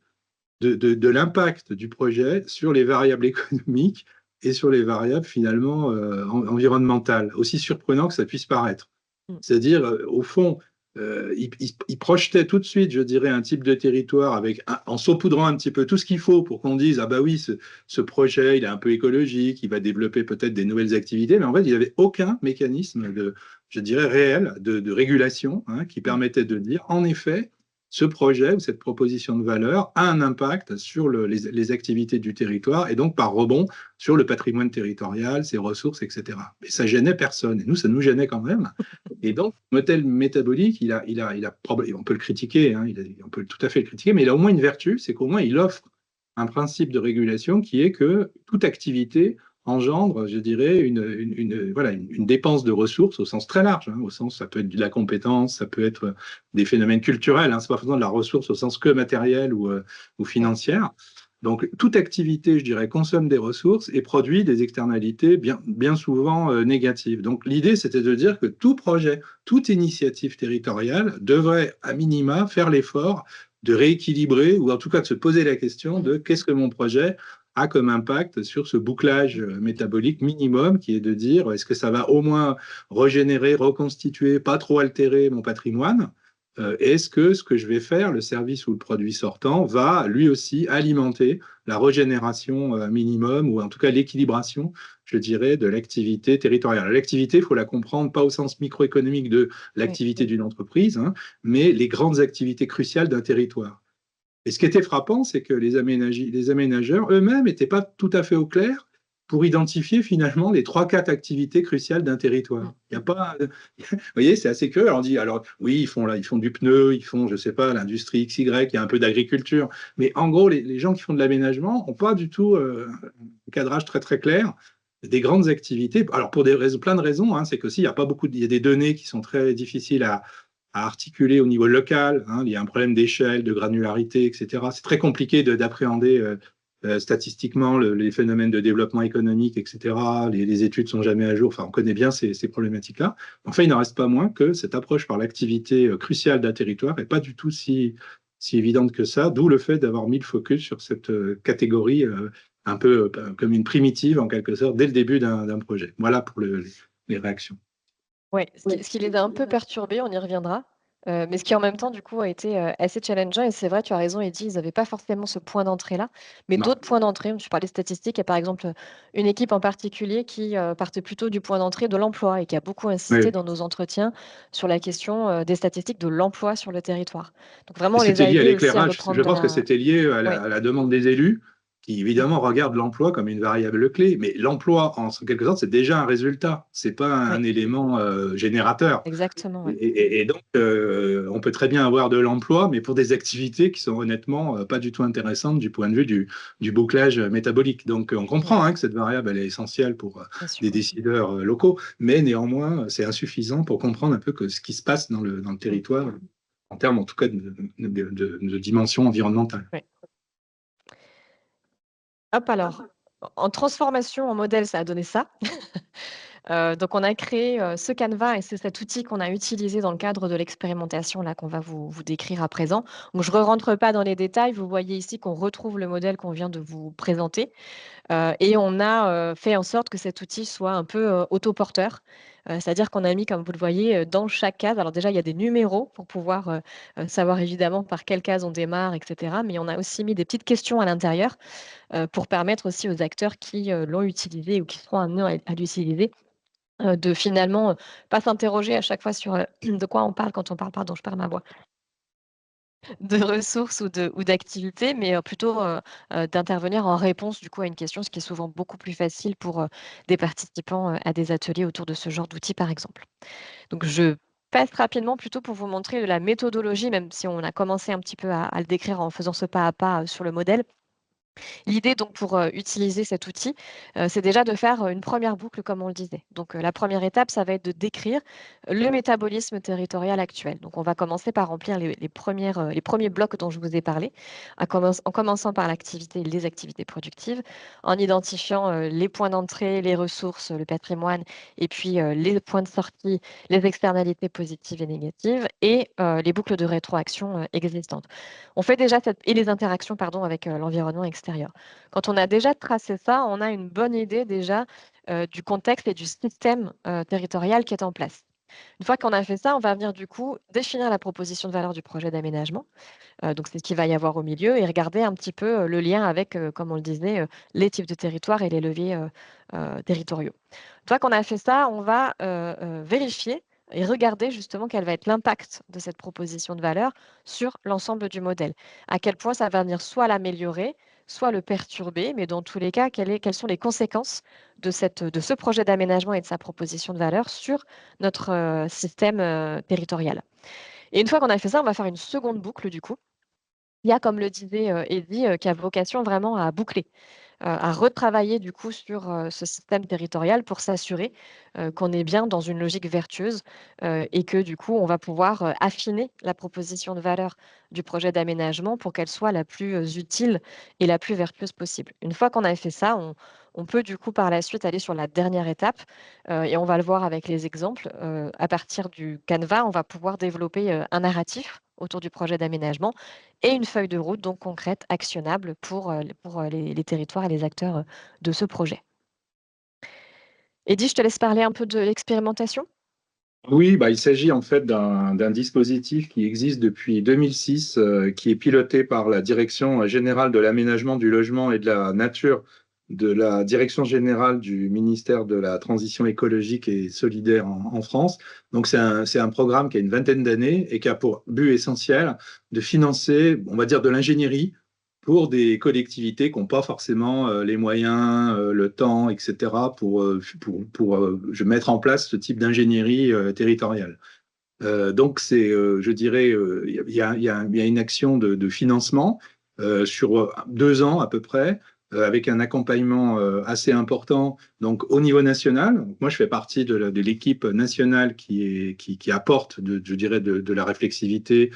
de l'impact du projet sur les variables économiques et sur les variables finalement environnementales, aussi surprenant que ça puisse paraître. Mm. C'est-à-dire, au fond, il projetait tout de suite, je dirais, un type de territoire en saupoudrant un petit peu tout ce qu'il faut pour qu'on dise, ah bah oui, ce projet, il est un peu écologique, il va développer peut-être des nouvelles activités, mais en fait, il n'y avait aucun mécanisme je dirais, réel de régulation hein, qui Mm. permettait de dire, en effet, ce projet ou cette proposition de valeur a un impact sur les activités du territoire et donc par rebond sur le patrimoine territorial, ses ressources, etc. Mais ça gênait personne. Et nous, ça nous gênait quand même. Et donc, le modèle métabolique, on peut le critiquer, hein, on peut tout à fait le critiquer, mais il a au moins une vertu, c'est qu'au moins il offre un principe de régulation qui est que toute activité engendre, je dirais, une dépense de ressources au sens très large, hein, au sens, ça peut être de la compétence, ça peut être des phénomènes culturels, hein, c'est pas forcément de la ressource au sens que matériel ou financière. Donc, toute activité, je dirais, consomme des ressources et produit des externalités bien souvent négatives. Donc, l'idée, c'était de dire que tout projet, toute initiative territoriale devrait, à minima, faire l'effort de rééquilibrer ou en tout cas de se poser la question de qu'est-ce que mon projet a comme impact sur ce bouclage métabolique minimum qui est de dire est-ce que ça va au moins régénérer, reconstituer, pas trop altérer mon patrimoine est-ce que ce que je vais faire, le service ou le produit sortant, va lui aussi alimenter la régénération minimum ou en tout cas l'équilibration, je dirais, de l'activité territoriale. L'activité, il faut la comprendre pas au sens microéconomique de l'activité d'une entreprise, hein, mais les grandes activités cruciales d'un territoire. Et ce qui était frappant, c'est que les aménageurs eux-mêmes n'étaient pas tout à fait au clair pour identifier finalement les 3-4 activités cruciales d'un territoire. Il y a pas, vous voyez, c'est assez curieux. Alors on dit, alors oui, ils font du pneu, ils font, je sais pas, l'industrie XY, il y a un peu d'agriculture, mais en gros, les gens qui font de l'aménagement n'ont pas du tout un cadrage très très clair des grandes activités. Alors pour plein de raisons, hein, c'est qu'aussi il y a pas beaucoup, il y a des données qui sont très difficiles à articuler au niveau local, hein, il y a un problème d'échelle, de granularité, etc. C'est très compliqué d'appréhender statistiquement les phénomènes de développement économique, etc. Les études sont jamais à jour. Enfin, on connaît bien ces problématiques-là. Enfin, il n'en reste pas moins que cette approche par l'activité cruciale d'un territoire n'est pas du tout si évidente que ça, d'où le fait d'avoir mis le focus sur cette catégorie un peu comme une primitive, en quelque sorte, dès le début d'un projet. Voilà pour les réactions. Ouais, ce qui les a un peu perturbés, on y reviendra, mais ce qui en même temps, du coup, a été, assez challengeant et c'est vrai, tu as raison Eddy, ils n'avaient pas forcément ce point d'entrée-là, mais Non. d'autres points d'entrée. Tu parlais statistiques, il y a par exemple, une équipe en particulier qui, partait plutôt du point d'entrée de l'emploi et qui a beaucoup insisté Oui. dans nos entretiens sur la question, des statistiques de l'emploi sur le territoire. Donc Et vraiment, on les c'était a lié à aidés aussi à l'éclairage. reprendre Je de pense que la c'était lié à ouais. la demande des élus, qui évidemment regardent l'emploi comme une variable clé. Mais l'emploi, en quelque sorte, c'est déjà un résultat. C'est pas un Ouais, élément générateur. exactement, ouais. Et donc, on peut très bien avoir de l'emploi, mais pour des activités qui sont honnêtement pas du tout intéressantes du point de vue du bouclage métabolique. Donc, on Mmh, comprend hein, que cette variable, elle est essentielle pour bien sûr. des décideurs locaux, mais néanmoins, c'est insuffisant pour comprendre un peu ce qui se passe dans le Mmh, territoire, en termes en tout cas de dimension environnementale. ouais. Hop alors, en transformation en modèle, ça a donné ça. Donc on a créé, ce canevas et c'est cet outil qu'on a utilisé dans le cadre de l'expérimentation là qu'on va vous décrire à présent. Donc je ne rentre pas dans les détails, vous voyez ici qu'on retrouve le modèle qu'on vient de vous présenter, et on a, fait en sorte que cet outil soit un peu, autoporteur. C'est-à-dire qu'on a mis, comme vous le voyez, dans chaque case alors déjà il y a des numéros pour pouvoir, savoir évidemment par quelle case on démarre et cetera, mais on a aussi mis des petites questions à l'intérieur, pour permettre aussi aux acteurs qui, l'ont utilisé ou qui seront amenés à l'utiliser, de finalement, pas s'interroger à chaque fois sur, de quoi on parle quand on parle, pardon, je perds ma voix, de ressources ou d'activités, mais, plutôt, d'intervenir en réponse du coup à une question, ce qui est souvent beaucoup plus facile pour, des participants, à des ateliers autour de ce genre d'outils, par exemple. Donc je passe rapidement plutôt pour vous montrer la méthodologie, même si on a commencé un petit peu à le décrire en faisant ce pas à pas, sur le modèle. L'idée donc pour, utiliser cet outil, c'est déjà de faire, une première boucle comme on le disait. Donc, la première étape, ça va être de décrire le métabolisme territorial actuel. Donc on va commencer par remplir les premiers blocs dont je vous ai parlé, en commençant par les activités productives, en identifiant, les points d'entrée, les ressources, le patrimoine et puis, les points de sortie, les externalités positives et négatives et les boucles de rétroaction, existantes. On fait déjà et les interactions pardon avec, l'environnement extérieur. Quand on a déjà tracé ça, on a une bonne idée déjà, du contexte et du système, territorial qui est en place. Une fois qu'on a fait ça, on va venir du coup définir la proposition de valeur du projet d'aménagement, donc c'est ce qu'il va y avoir au milieu et regarder un petit peu, le lien avec, comme on le disait, les types de territoires et les leviers, territoriaux. Une fois qu'on a fait ça, on va, vérifier, et regarder justement quel va être l'impact de cette proposition de valeur sur l'ensemble du modèle. À quel point ça va venir soit l'améliorer, soit le perturber, mais dans tous les cas, quelles sont les conséquences de ce projet d'aménagement et de sa proposition de valeur sur notre système territorial. Et une fois qu'on a fait ça, on va faire une seconde boucle du coup. Il y a, comme le disait Eddy, qui a vocation vraiment à boucler, à retravailler du coup sur ce système territorial pour s'assurer qu'on est bien dans une logique vertueuse et que du coup, on va pouvoir affiner la proposition de valeur du projet d'aménagement pour qu'elle soit la plus utile et la plus vertueuse possible. Une fois qu'on a fait ça, on peut du coup par la suite aller sur la dernière étape et on va le voir avec les exemples. À partir du Canva, on va pouvoir développer un narratif autour du projet d'aménagement et une feuille de route donc concrète, actionnable pour les territoires et les acteurs de ce projet. Eddy, je te laisse parler un peu de l'expérimentation. Oui, il s'agit en fait d'un dispositif qui existe depuis 2006, qui est piloté par la Direction générale de l'aménagement, du logement et de la nature de la Direction générale du ministère de la Transition écologique et solidaire en France. Donc c'est un programme qui a une vingtaine d'années et qui a pour but essentiel de financer, on va dire, de l'ingénierie pour des collectivités qui n'ont pas forcément les moyens, le temps, etc., pour mettre en place ce type d'ingénierie territoriale. Donc, je dirais, il y a une action de financement sur 2 ans à peu près, avec un accompagnement assez important. Donc, au niveau national, donc moi, je fais partie de l'équipe nationale qui apporte, je dirais, de la réflexivité,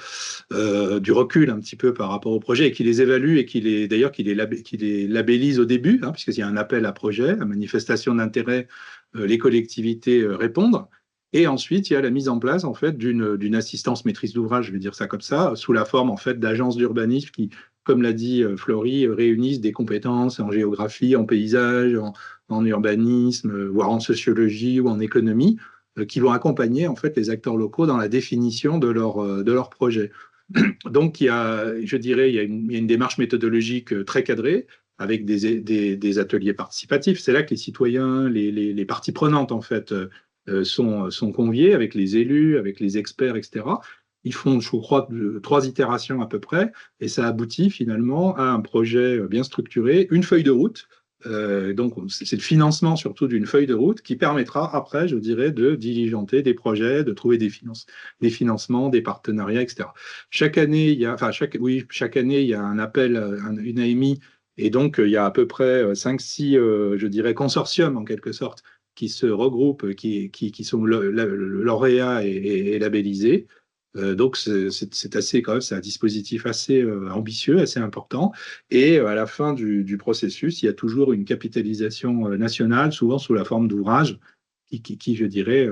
du recul un petit peu par rapport au projet et qui les évalue et d'ailleurs qui les labellise au début, hein, puisqu'il y a un appel à projet, à manifestation d'intérêt, les collectivités répondent. Et ensuite, il y a la mise en place en fait d'une assistance maîtrise d'ouvrage, je vais dire ça comme ça, sous la forme en fait d'agences d'urbanisme qui, comme l'a dit Florie, réunissent des compétences en géographie, en paysage, en urbanisme, voire en sociologie ou en économie, qui vont accompagner en fait les acteurs locaux dans la définition de leur projet. Donc, je dirais, il y a une démarche méthodologique très cadrée avec des ateliers participatifs. C'est là que les citoyens, les parties prenantes, en fait, sont conviés avec les élus, avec les experts, etc. Ils font, je crois, 3 itérations à peu près, et ça aboutit finalement à un projet bien structuré, une feuille de route. Donc, c'est le financement surtout d'une feuille de route qui permettra après, je dirais, de diligenter des projets, de trouver des financements, des partenariats, etc. Chaque année, chaque année, il y a un appel, une AMI, et donc il y a à peu près 5-6, je dirais, consortiums en quelque sorte, qui se regroupent, qui sont lauréats et labellisés. Donc c'est assez quand même, c'est un dispositif assez ambitieux, assez important. Et à la fin du processus, il y a toujours une capitalisation nationale, souvent sous la forme d'ouvrages, je dirais,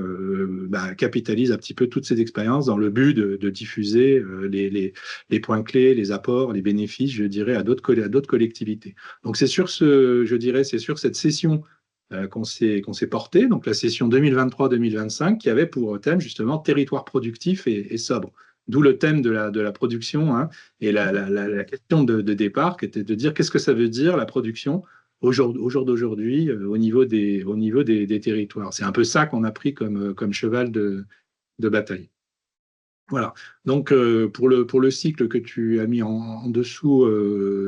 capitalise un petit peu toutes ces expériences dans le but de diffuser les points clés, les apports, les bénéfices, je dirais, à d'autres collectivités. Donc c'est je dirais, c'est sur cette session qu'on s'est porté, donc la session 2023-2025, qui avait pour thème justement territoire productif et sobre. D'où le thème de la production, hein, et la question de départ, qui était de dire qu'est-ce que ça veut dire la production au jour d'aujourd'hui au niveau des territoires. C'est un peu ça qu'on a pris comme cheval de bataille. Voilà. Donc, pour le cycle que tu as mis en dessous,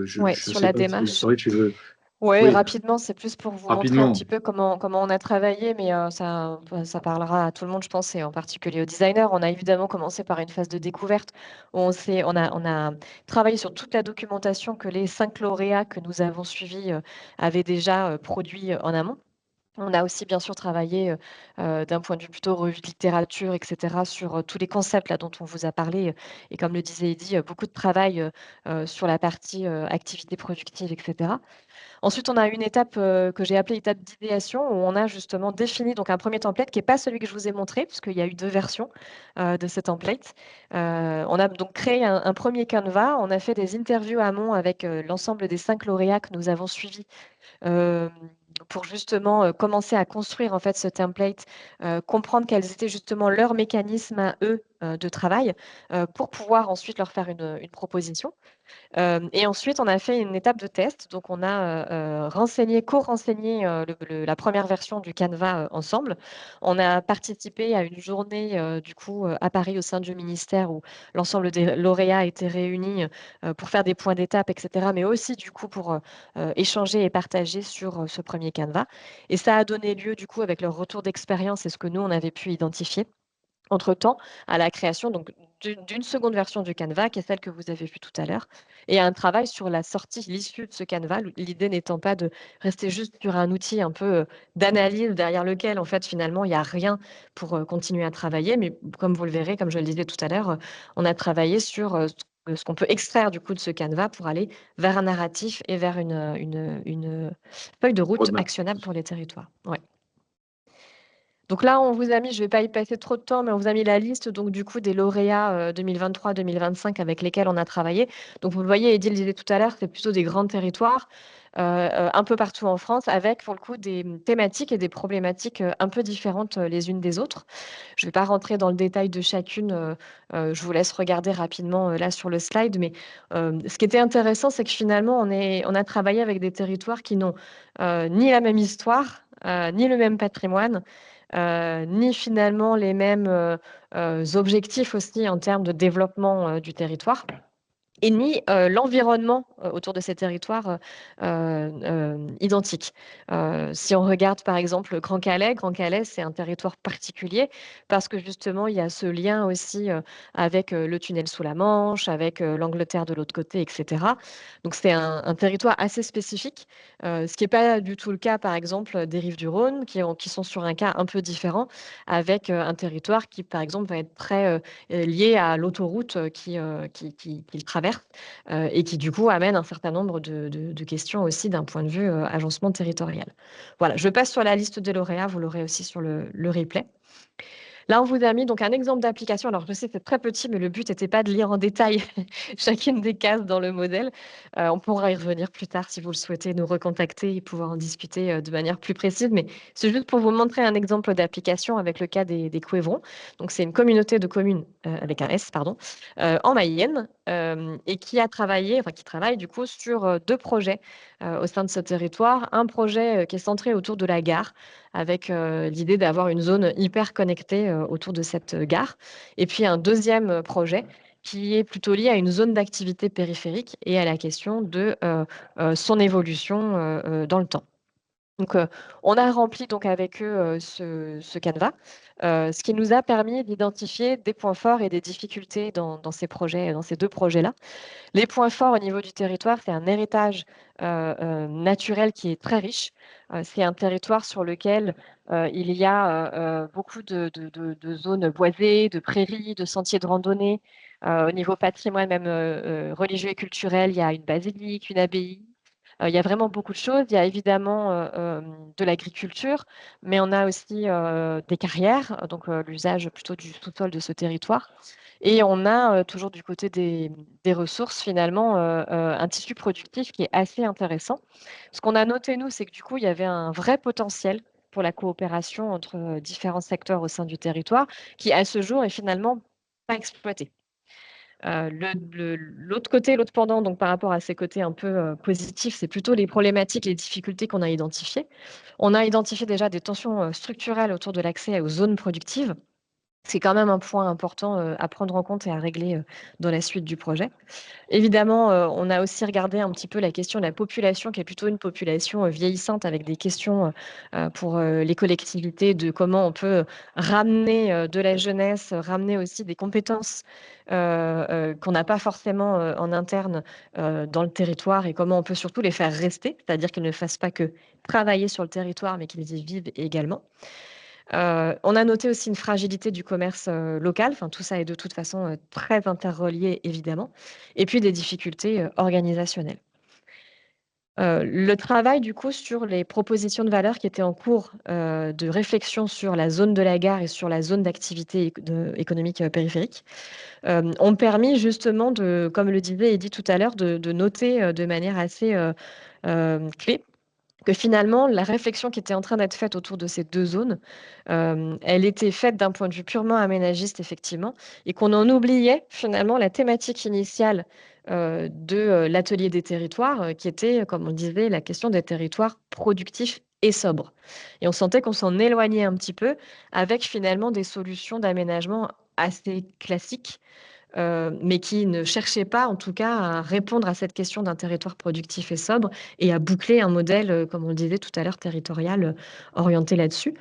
je ne Sur sais la pas si démarche. tu veux. Oui, Oui, rapidement, c'est plus pour vous montrer un petit rapidement. peu comment on a travaillé, mais ça parlera à tout le monde, je pense, et en particulier aux designers. On a évidemment commencé par une phase de découverte où on a travaillé sur toute la documentation que les 5 lauréats que nous avons suivis avaient déjà produit en amont. On a aussi bien sûr travaillé, d'un point de vue plutôt revue de littérature et cetera sur, tous les concepts là dont on vous a parlé, et comme le disait Eddy, beaucoup de travail, sur la partie, activité productive et cetera. Ensuite, on a une étape, que j'ai appelée étape d'idéation où on a justement défini donc un premier template qui est pas celui que je vous ai montré, puisqu'il y a eu 2 versions, de ce template. On a donc créé un 1er Canva, on a fait des interviews amont avec, l'ensemble des 5 lauréats que nous avons suivis, hem, pour justement, commencer à construire en fait ce template, comprendre quels étaient justement leurs mécanismes à eux, de travail, pour pouvoir ensuite leur faire une proposition. Et ensuite, on a fait une étape de test. Donc, on a co-renseigné la première version du Canva ensemble. On a participé à une journée, du coup, à Paris au sein du ministère où l'ensemble des lauréats étaient réunis pour faire des points d'étape, etc. Mais aussi, du coup, pour échanger et partager sur ce premier Canva. Et ça a donné lieu, du coup, avec leur retour d'expérience et ce que nous, on avait pu identifier entre-temps, à la création donc d'une seconde version du Canva, qui est celle que vous avez vue tout à l'heure, et un travail sur la sortie, l'issue de ce Canva. L'idée n'étant pas de rester juste sur un outil un peu d'analyse derrière lequel, en fait, finalement, il n'y a rien pour continuer à travailler. Mais comme vous le verrez, comme je le disais tout à l'heure, on a travaillé sur ce qu'on peut extraire du coup de ce Canva pour aller vers un narratif et vers une feuille de route Roadmap. actionnable pour les territoires. Ouais. Donc là, on vous a mis, je ne vais pas y passer trop de temps, mais on vous a mis la liste donc du coup des lauréats 2023-2025 avec lesquels on a travaillé. Donc vous le voyez, Eddy le disait tout à l'heure, c'est plutôt des grands territoires un peu partout en France avec pour le coup des thématiques et des problématiques un peu différentes les unes des autres. Je ne vais pas rentrer dans le détail de chacune, je vous laisse regarder rapidement là sur le slide, mais ce qui était intéressant, c'est que finalement, on a travaillé avec des territoires qui n'ont ni la même histoire, ni le même patrimoine, ni finalement les mêmes objectifs aussi en termes de développement du territoire et ni l'environnement autour de ces territoires identiques. Si on regarde par exemple Grand Calais, c'est un territoire particulier parce que justement il y a ce lien aussi avec le tunnel sous la Manche, avec l'Angleterre de l'autre côté, etc. Donc c'est un territoire assez spécifique, ce qui n'est pas du tout le cas par exemple des rives du Rhône qui sont sur un cas un peu différent avec un territoire qui par exemple va être très lié à l'autoroute qui le traverse et qui du coup amène un certain nombre de questions aussi d'un point de vue agencement territorial. Voilà, je passe sur la liste des lauréats, vous l'aurez aussi sur le replay. Là, on vous a mis donc un exemple d'application. Alors, je sais, c'est très petit, mais le but n'était pas de lire en détail chacune des cases dans le modèle. On pourra y revenir plus tard si vous le souhaitez, nous recontacter et pouvoir en discuter de manière plus précise. Mais c'est juste pour vous montrer un exemple d'application avec le cas des Couévrons. Donc, c'est une communauté de communes avec un S, pardon, en Mayenne et qui a travaillé, enfin qui travaille du coup sur deux projets au sein de ce territoire. Un projet qui est centré autour de la gare avec l'idée d'avoir une zone hyper connectée autour de cette gare. Et puis un deuxième projet qui est plutôt lié à une zone d'activité périphérique et à la question de son évolution dans le temps. Donc, on a rempli donc avec eux ce canevas, ce qui nous a permis d'identifier des points forts et des difficultés dans ces projets, dans ces deux projets-là. Les points forts au niveau du territoire, c'est un héritage naturel qui est très riche. C'est un territoire sur lequel il y a beaucoup de zones boisées, de prairies, de sentiers de randonnée. Au niveau patrimoine, même religieux et culturel, il y a une basilique, une abbaye. Il y a vraiment beaucoup de choses. Il y a évidemment de l'agriculture, mais on a aussi des carrières, donc l'usage plutôt du sous-sol de ce territoire. Et on a toujours du côté des ressources, finalement, un tissu productif qui est assez intéressant. Ce qu'on a noté, nous, c'est que du coup, il y avait un vrai potentiel pour la coopération entre différents secteurs au sein du territoire, qui à ce jour est finalement pas exploité. L'autre côté, l'autre pendant, donc par rapport à ces côtés un peu positifs, c'est plutôt les problématiques, les difficultés qu'on a identifiées. On a identifié déjà des tensions structurelles autour de l'accès aux zones productives. C'est quand même un point important à prendre en compte et à régler dans la suite du projet. Évidemment, on a aussi regardé un petit peu la question de la population, qui est plutôt une population vieillissante, avec des questions pour les collectivités de comment on peut ramener de la jeunesse, ramener aussi des compétences qu'on n'a pas forcément en interne dans le territoire et comment on peut surtout les faire rester, c'est-à-dire qu'ils ne fassent pas que travailler sur le territoire, mais qu'ils y vivent également. On a noté aussi une fragilité du commerce local. Enfin, tout ça est de toute façon très interrelié, évidemment. Et puis des difficultés organisationnelles. Le travail, du coup, sur les propositions de valeur qui étaient en cours de réflexion sur la zone de la gare et sur la zone d'activité économique périphérique ont permis justement de, comme le disait Eddy tout à l'heure, de noter de manière assez clé que finalement, la réflexion qui était en train d'être faite autour de ces 2 zones, elle était faite d'un point de vue purement aménagiste, effectivement, et qu'on en oubliait finalement la thématique initiale, de l'atelier des territoires, qui était, comme on disait, la question des territoires productifs et sobres. Et on sentait qu'on s'en éloignait un petit peu avec finalement des solutions d'aménagement assez classiques, mais qui ne cherchait pas, en tout cas, à répondre à cette question d'un territoire productif et sobre et à boucler un modèle, comme on le disait tout à l'heure, territorial, orienté là-dessus.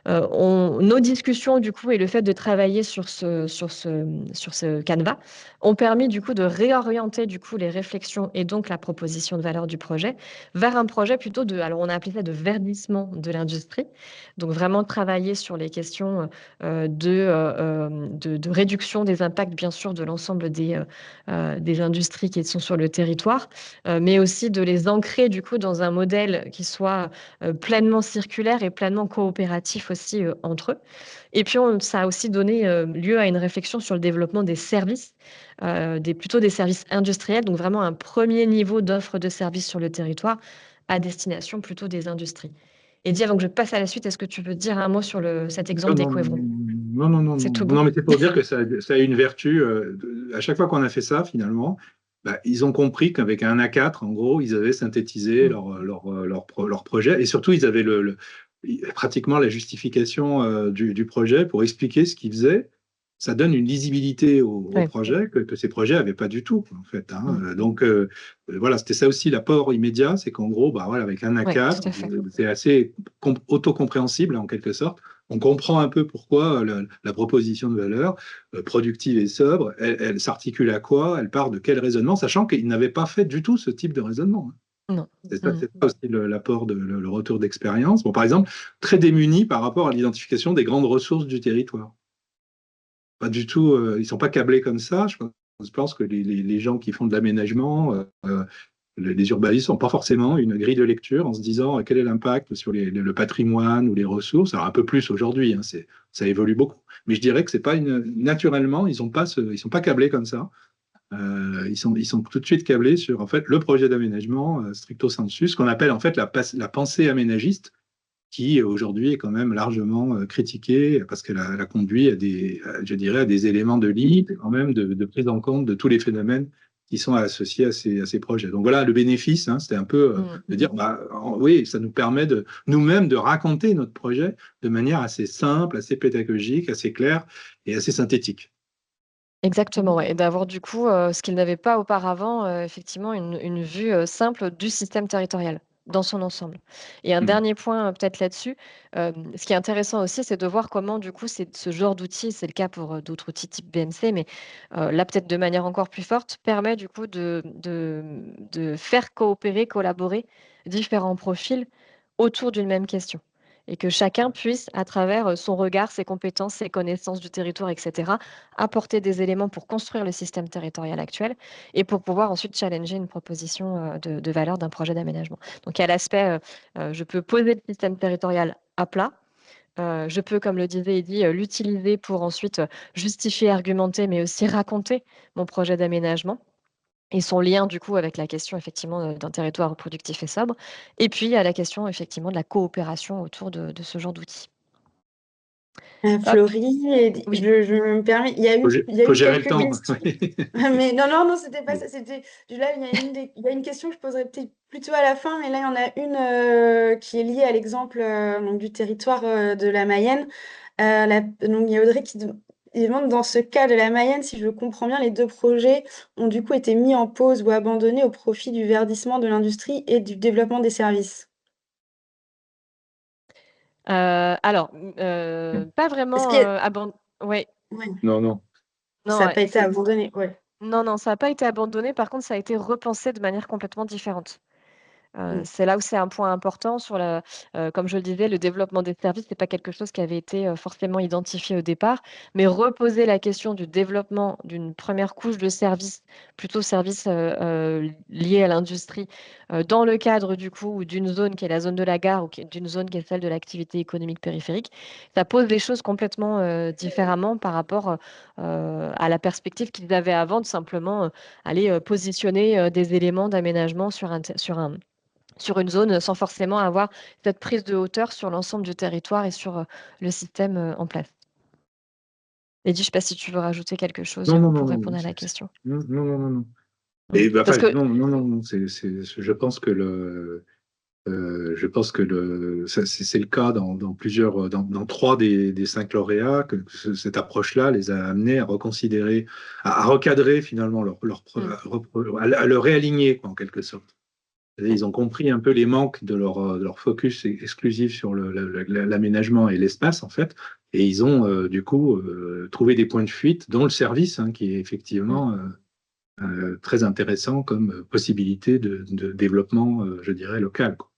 Nos discussions, du coup, et le fait de travailler sur ce canevas ont permis, du coup, de réorienter, du coup, les réflexions et donc la proposition de valeur du projet vers un projet plutôt alors on a appelé ça de verdissement de l'industrie. Donc vraiment travailler sur les questions de réduction des impacts, bien sûr, de l'ensemble des industries qui sont sur le territoire, mais aussi de les ancrer, du coup, dans un modèle qui soit pleinement circulaire et pleinement coopératif aussi entre eux. Et puis, ça a aussi donné lieu à une réflexion sur le développement des services, plutôt des services industriels, donc vraiment un premier niveau d'offre de services sur le territoire à destination plutôt des industries. Et Di, avant que je passe à la suite, est-ce que tu veux dire un mot sur cet exemple Non, non, d'Ecoevron? non, non, non, C'est non, tout non, bon. mais c'est pour dire que ça a une vertu. À chaque fois qu'on a fait ça, finalement, bah, ils ont compris qu'avec un A4, en gros, ils avaient synthétisé Mm. leur projet. Et surtout, ils avaient pratiquement la justification du projet pour expliquer ce qu'ils faisaient. Ça donne une lisibilité au Ouais. projet que ces projets n'avaient pas du tout, en fait. Hein. Mm. Donc, voilà, c'était ça aussi l'apport immédiat, c'est qu'en gros, bah, voilà, avec un Ouais, A4, tout à fait. c'est assez autocompréhensible en quelque sorte. On comprend un peu pourquoi la proposition de valeur productive et sobre, elle s'articule à quoi, elle part de quel raisonnement, sachant qu'ils n'avaient pas fait du tout ce type de raisonnement. Hein. Non. C'est ça aussi l'apport le retour d'expérience. Bon, par exemple, très démunis par rapport à l'identification des grandes ressources du territoire. Pas du tout, ils sont pas câblés comme ça. Je pense que les gens qui font de l'aménagement, les urbanistes n'ont pas forcément une grille de lecture en se disant quel est l'impact sur le patrimoine ou les ressources. Alors un peu plus aujourd'hui, hein, ça évolue beaucoup. Mais je dirais que c'est pas naturellement, ils sont pas câblés comme ça. Ils sont tout de suite câblés sur en fait le projet d'aménagement stricto sensu, ce qu'on appelle en fait la pensée aménagiste, qui aujourd'hui est quand même largement critiquée parce qu'elle a conduit je dirais, à des éléments de limite, quand même, de prise en compte de tous les phénomènes qui sont associés à ces projets. Donc voilà, le bénéfice, hein, c'était un peu Mm. de dire, bah, oui, ça nous permet de nous-mêmes de raconter notre projet de manière assez simple, assez pédagogique, assez claire et assez synthétique. Exactement, ouais. Et d'avoir du coup, ce qu'ils n'avaient pas auparavant, effectivement une vue simple du système territorial dans son ensemble. Et un Hmm. dernier point peut-être là-dessus, ce qui est intéressant aussi, c'est de voir comment du coup ce genre d'outils, c'est le cas pour d'autres outils type BMC, mais là peut-être de manière encore plus forte, permet du coup de faire coopérer, collaborer différents profils autour d'une même question. Et que chacun puisse, à travers son regard, ses compétences, ses connaissances du territoire, etc., apporter des éléments pour construire le système territorial actuel et pour pouvoir ensuite challenger une proposition de valeur d'un projet d'aménagement. Donc, il y a l'aspect, je peux poser le système territorial à plat. Je peux, comme le disait Eddy, l'utiliser pour ensuite justifier, argumenter, mais aussi raconter mon projet d'aménagement et son lien du coup avec la question effectivement d'un territoire productif et sobre. Et puis, il y a la question effectivement de la coopération autour de ce genre d'outils. Hop, Florie, et oui. je me permets, il y a Faut eu gérer le quelques temps. questions. Mais non, non, non, c'était pas ça. C'était là, il y a une question que je poserai peut-être plutôt à la fin, mais là, il y en a une qui est liée à l'exemple donc, du territoire de la Mayenne. Donc, il y a Audrey il demande dans ce cas de la Mayenne, si je comprends bien, les deux projets ont du coup été mis en pause ou abandonnés au profit du verdissement de l'industrie et du développement des services. Alors, pas Est-ce vraiment, qu'il y a... ouais, Ouais, Non, non. non, ça n'a ouais, pas été abandonné, ouais. non, non, ça a pas été abandonné. Par contre, ça a été repensé de manière complètement différente. Mm. C'est là où c'est un point important sur comme je le disais, le développement des services, c'est pas quelque chose qui avait été, forcément identifié au départ, mais reposer la question du développement d'une première couche de services, plutôt services, liés à l'industrie, dans le cadre du coup d'une zone qui est la zone de la gare ou d'une zone qui est celle de l'activité économique périphérique. Ça pose les choses complètement, différemment par rapport, à la perspective qu'ils avaient avant de simplement, aller, positionner, des éléments d'aménagement sur un sur une zone sans forcément avoir cette prise de hauteur sur l'ensemble du territoire et sur le système en place. Eddy, je ne sais pas si tu veux rajouter quelque chose Non, non, non, pour non, répondre à la question. non, non, non, non. Et Parce enfin, que, non, non, non, je pense que c'est le cas dans plusieurs, dans 3 des 5 lauréats, cette approche-là les a amenés à reconsidérer, à recadrer finalement à le réaligner, quoi, en quelque sorte. Ils ont compris un peu les manques de leur focus exclusif sur l'aménagement et l'espace, en fait, et ils ont du coup trouvé des points de fuite, dont le service, hein, qui est effectivement très intéressant comme possibilité de développement, je dirais, local, quoi.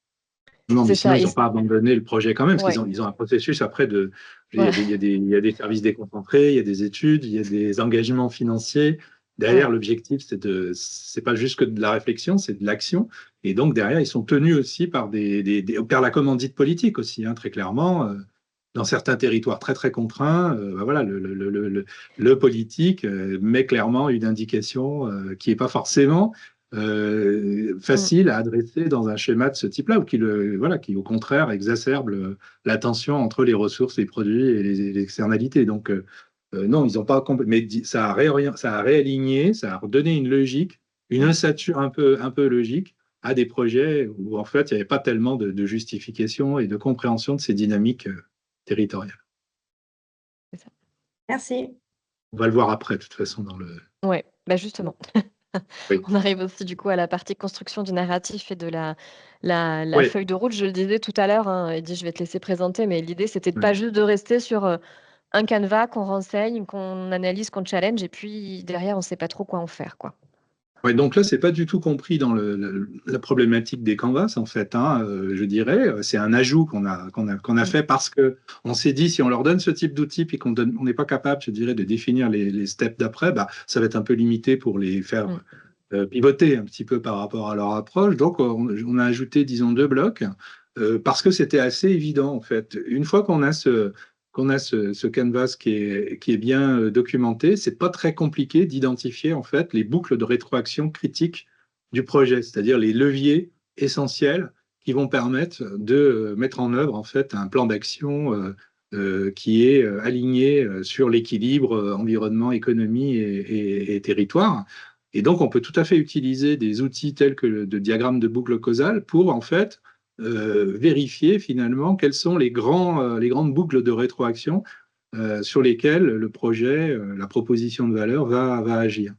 Non, mais c'est sinon, ça. ils n'ont pas abandonné le projet quand même, parce Ouais, qu'ils ont un processus après de. voilà. Il y a des services déconcentrés, il y a des études, il y a des engagements financiers. Derrière, Ouais. l'objectif, c'est pas juste que de la réflexion, c'est de l'action. Et donc, derrière, ils sont tenus aussi par la commandite politique aussi, hein, très clairement. Dans certains territoires très, très contraints, ben voilà, le politique met clairement une indication qui n'est pas forcément Mm. facile à adresser dans un schéma de ce type-là, ou voilà, qui au contraire exacerbe la tension entre les ressources, les produits et les externalités. Donc, non, ils n'ont pas mais ça a réaligné, ça a redonné une logique, une Mm. ossature un peu logique à des projets où en fait il n'y avait pas tellement de justification et de compréhension de ces dynamiques territoriales. C'est ça. Merci. On va le voir après, de toute façon, dans le. Ouais, bah justement. Oui, On arrive aussi du coup à la partie construction du narratif et de la oui, feuille de route. Je le disais tout à l'heure, hein, Eddy, je vais te laisser présenter, mais l'idée, c'était de oui. pas juste de rester sur un canevas qu'on renseigne, qu'on analyse, qu'on challenge, et puis derrière, on ne sait pas trop quoi en faire, quoi. Ouais, donc là, c'est pas du tout compris dans la problématique des canvas, en fait, hein, je dirais. C'est un ajout qu'on a Mm. fait parce que on s'est dit, si on leur donne ce type d'outils puis on n'est pas capable, je dirais, de définir les steps d'après, bah, ça va être un peu limité pour les faire Mm. pivoter un petit peu par rapport à leur approche. Donc, on a ajouté, disons, 2 blocs parce que c'était assez évident, en fait. Une fois qu'on a ce canvas qui est bien documenté, c'est pas très compliqué d'identifier, en fait, les boucles de rétroaction critiques du projet, c'est-à-dire les leviers essentiels qui vont permettre de mettre en œuvre, en fait, un plan d'action qui est aligné sur l'équilibre environnement, économie et territoire. Et donc, on peut tout à fait utiliser des outils tels que le diagramme de boucle causale pour, en fait, vérifier finalement quelles sont les grandes boucles de rétroaction sur lesquelles le projet, la proposition de valeur va agir.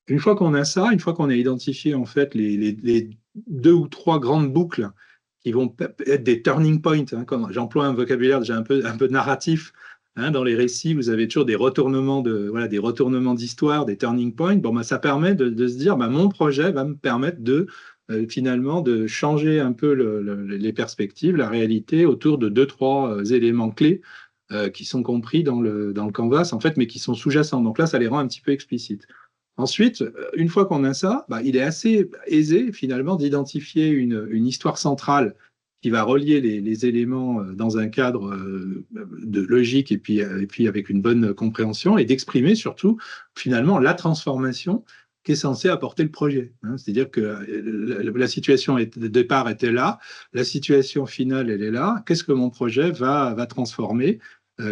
Une fois qu'on a ça, une fois qu'on a identifié en fait les 2 ou 3 grandes boucles qui vont être des turning points, hein, comme j'emploie un vocabulaire déjà un peu narratif, hein, dans les récits, vous avez toujours des retournements des retournements d'histoire, des turning points. Bon, bah, ça permet de se dire, bah, mon projet va me permettre finalement de changer un peu les perspectives, la réalité autour de 2, 3 éléments clés qui sont compris dans le canvas en fait, mais qui sont sous-jacents. Donc là, ça les rend un petit peu explicites. Ensuite, une fois qu'on a ça, bah, il est assez aisé finalement d'identifier une histoire centrale qui va relier les éléments dans un cadre de logique et puis avec une bonne compréhension et d'exprimer surtout finalement la transformation qu'est censé apporter le projet, hein. C'est-à-dire que la situation de départ était là, la situation finale elle est là. Qu'est-ce que mon projet va transformer?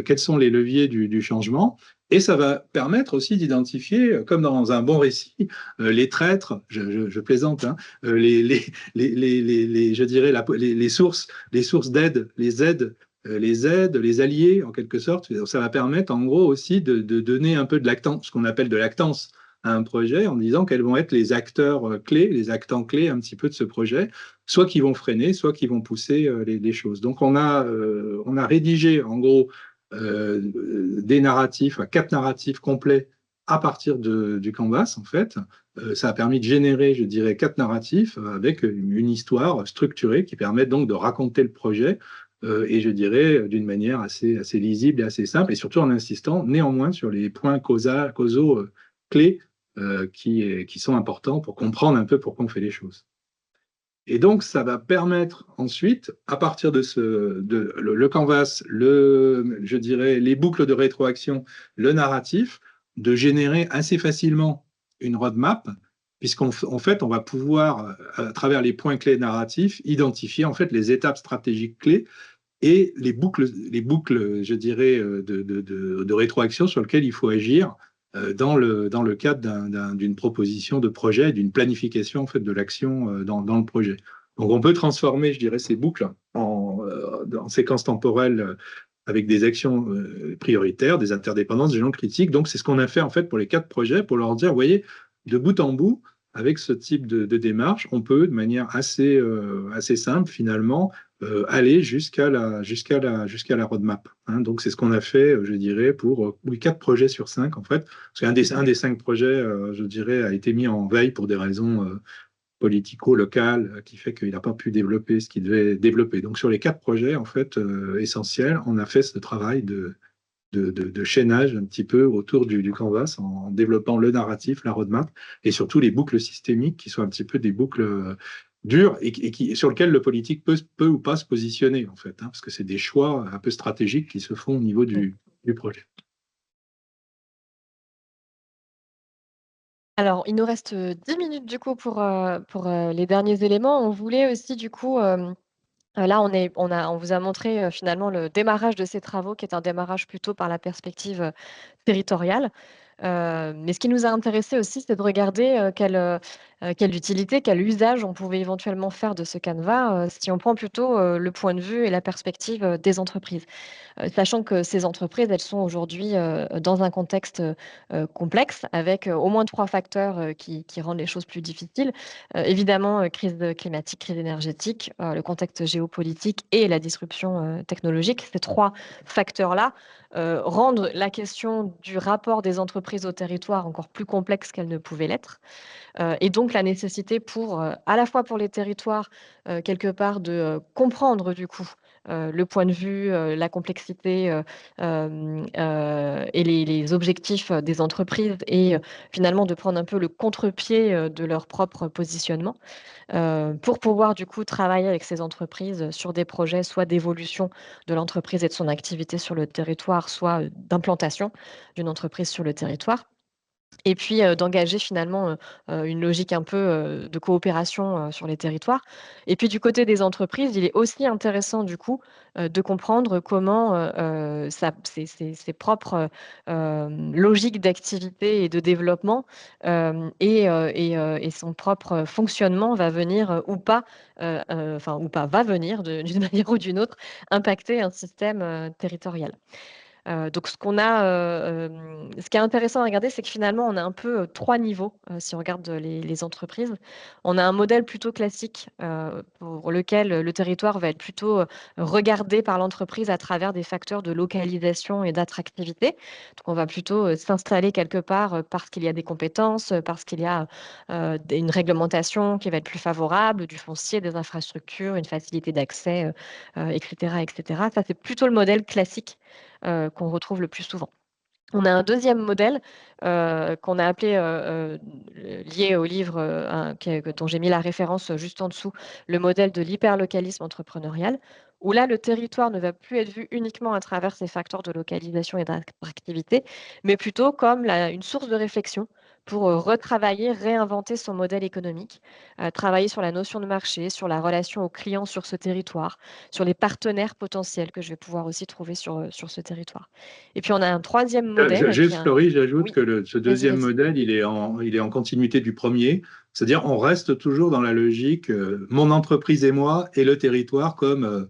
Quels sont les leviers du changement? Et ça va permettre aussi d'identifier, comme dans un bon récit, les traîtres, je plaisante, hein, je dirais les sources d'aide, les alliés en quelque sorte. Ça va permettre en gros aussi de donner un peu de lactance, ce qu'on appelle de lactance à un projet, en disant quels vont être les acteurs clés, les actants clés un petit peu de ce projet, soit qui vont freiner, soit qui vont pousser les choses. Donc on a rédigé en gros des narratifs, 4 narratifs complets à partir du canvas, en fait. Ça a permis de générer, je dirais, 4 narratifs avec une histoire structurée qui permet donc de raconter le projet et je dirais d'une manière assez lisible et assez simple, et surtout en insistant néanmoins sur les points causaux clés qui sont importants pour comprendre un peu pourquoi on fait les choses. Et donc, ça va permettre ensuite, à partir de le canvas, je dirais, les boucles de rétroaction, le narratif, de générer assez facilement une roadmap en fait, on va pouvoir, à travers les points clés narratifs, identifier en fait les étapes stratégiques clés et les boucles, je dirais, de rétroaction sur lesquelles il faut agir dans le cadre d'une proposition de projet, d'une planification en fait de l'action dans le projet. Donc, on peut transformer, je dirais, ces boucles en séquences temporelles avec des actions prioritaires, des interdépendances, des gens critiques. Donc, c'est ce qu'on a fait en fait pour les 4 projets, pour leur dire, vous voyez, de bout en bout, avec ce type de démarche, on peut, de manière assez simple, finalement, aller jusqu'à la roadmap. Hein. Donc, c'est ce qu'on a fait, je dirais, pour 4 projets sur 5, en fait. Parce qu'un des 5 projets, je dirais, a été mis en veille pour des raisons politico-locales, qui fait qu'il n'a pas pu développer ce qu'il devait développer. Donc, sur les 4 projets, en fait, essentiels, on a fait ce travail de chaînage un petit peu autour du canvas en développant le narratif, la roadmap et surtout les boucles systémiques qui sont un petit peu des boucles dures et sur lesquelles le politique peut ou pas se positionner en fait, hein, parce que c'est des choix un peu stratégiques qui se font au niveau du projet. Alors, il nous reste 10 minutes du coup pour les derniers éléments. On voulait aussi du coup, là on vous a montré, finalement le démarrage de ces travaux qui est un démarrage plutôt par la perspective, territoriale. Mais ce qui nous a intéressé aussi, c'est de regarder, quelle utilité, quel usage on pouvait éventuellement faire de ce canevas, si on prend plutôt, le point de vue et la perspective, des entreprises. Sachant que ces entreprises, elles sont aujourd'hui, dans un contexte, complexe avec, au moins 3 facteurs, qui rendent les choses plus difficiles. Évidemment, crise, climatique, crise énergétique, le contexte géopolitique et la disruption, technologique. Ces 3 facteurs-là, rendent la question du rapport des entreprises au territoire encore plus complexe qu'elle ne pouvait l'être. Et donc la nécessité pour, à la fois pour les territoires, quelque part de, comprendre du coup, le point de vue, la complexité, et les objectifs, des entreprises et finalement de prendre un peu le contre-pied, de leur propre positionnement, pour pouvoir du coup travailler avec ces entreprises, sur des projets soit d'évolution de l'entreprise et de son activité sur le territoire, soit, d'implantation d'une entreprise sur le territoire. Et puis, d'engager finalement, une logique un peu, de coopération, sur les territoires. Et puis du côté des entreprises, il est aussi intéressant du coup, de comprendre comment, ses propres, logiques d'activité et de développement, et son propre fonctionnement va venir, ou pas, enfin ou pas, va venir d'une manière ou d'une autre, impacter un système, territorial. Donc ce qui est intéressant à regarder, c'est que finalement, on a un peu, 3 niveaux, si on regarde, les entreprises. On a un modèle plutôt classique, pour lequel, le territoire va être plutôt, regardé par l'entreprise à travers des facteurs de localisation et d'attractivité. Donc on va plutôt, s'installer quelque part, parce qu'il y a des compétences, parce qu'il y a, une réglementation qui va être plus favorable, du foncier, des infrastructures, une facilité d'accès, et cetera, et cetera. Ça, c'est plutôt le modèle classique, qu'on retrouve le plus souvent. On a un deuxième modèle, qu'on a appelé, lié au livre, dont j'ai mis la référence, juste en dessous, le modèle de l'hyperlocalisme entrepreneurial, où là, le territoire ne va plus être vu uniquement à travers ces facteurs de localisation et d'attractivité, mais plutôt comme une source de réflexion pour, retravailler, réinventer son modèle économique, travailler sur la notion de marché, sur la relation aux clients sur ce territoire, sur les partenaires potentiels que je vais pouvoir aussi trouver sur ce territoire. Et puis on a un troisième modèle qui est Juste, un Florie, j'ajoute oui, que ce vas-y, deuxième vas-y. modèle, il est en continuité du premier. C'est-à-dire, on reste toujours dans la logique mon entreprise et moi et le territoire comme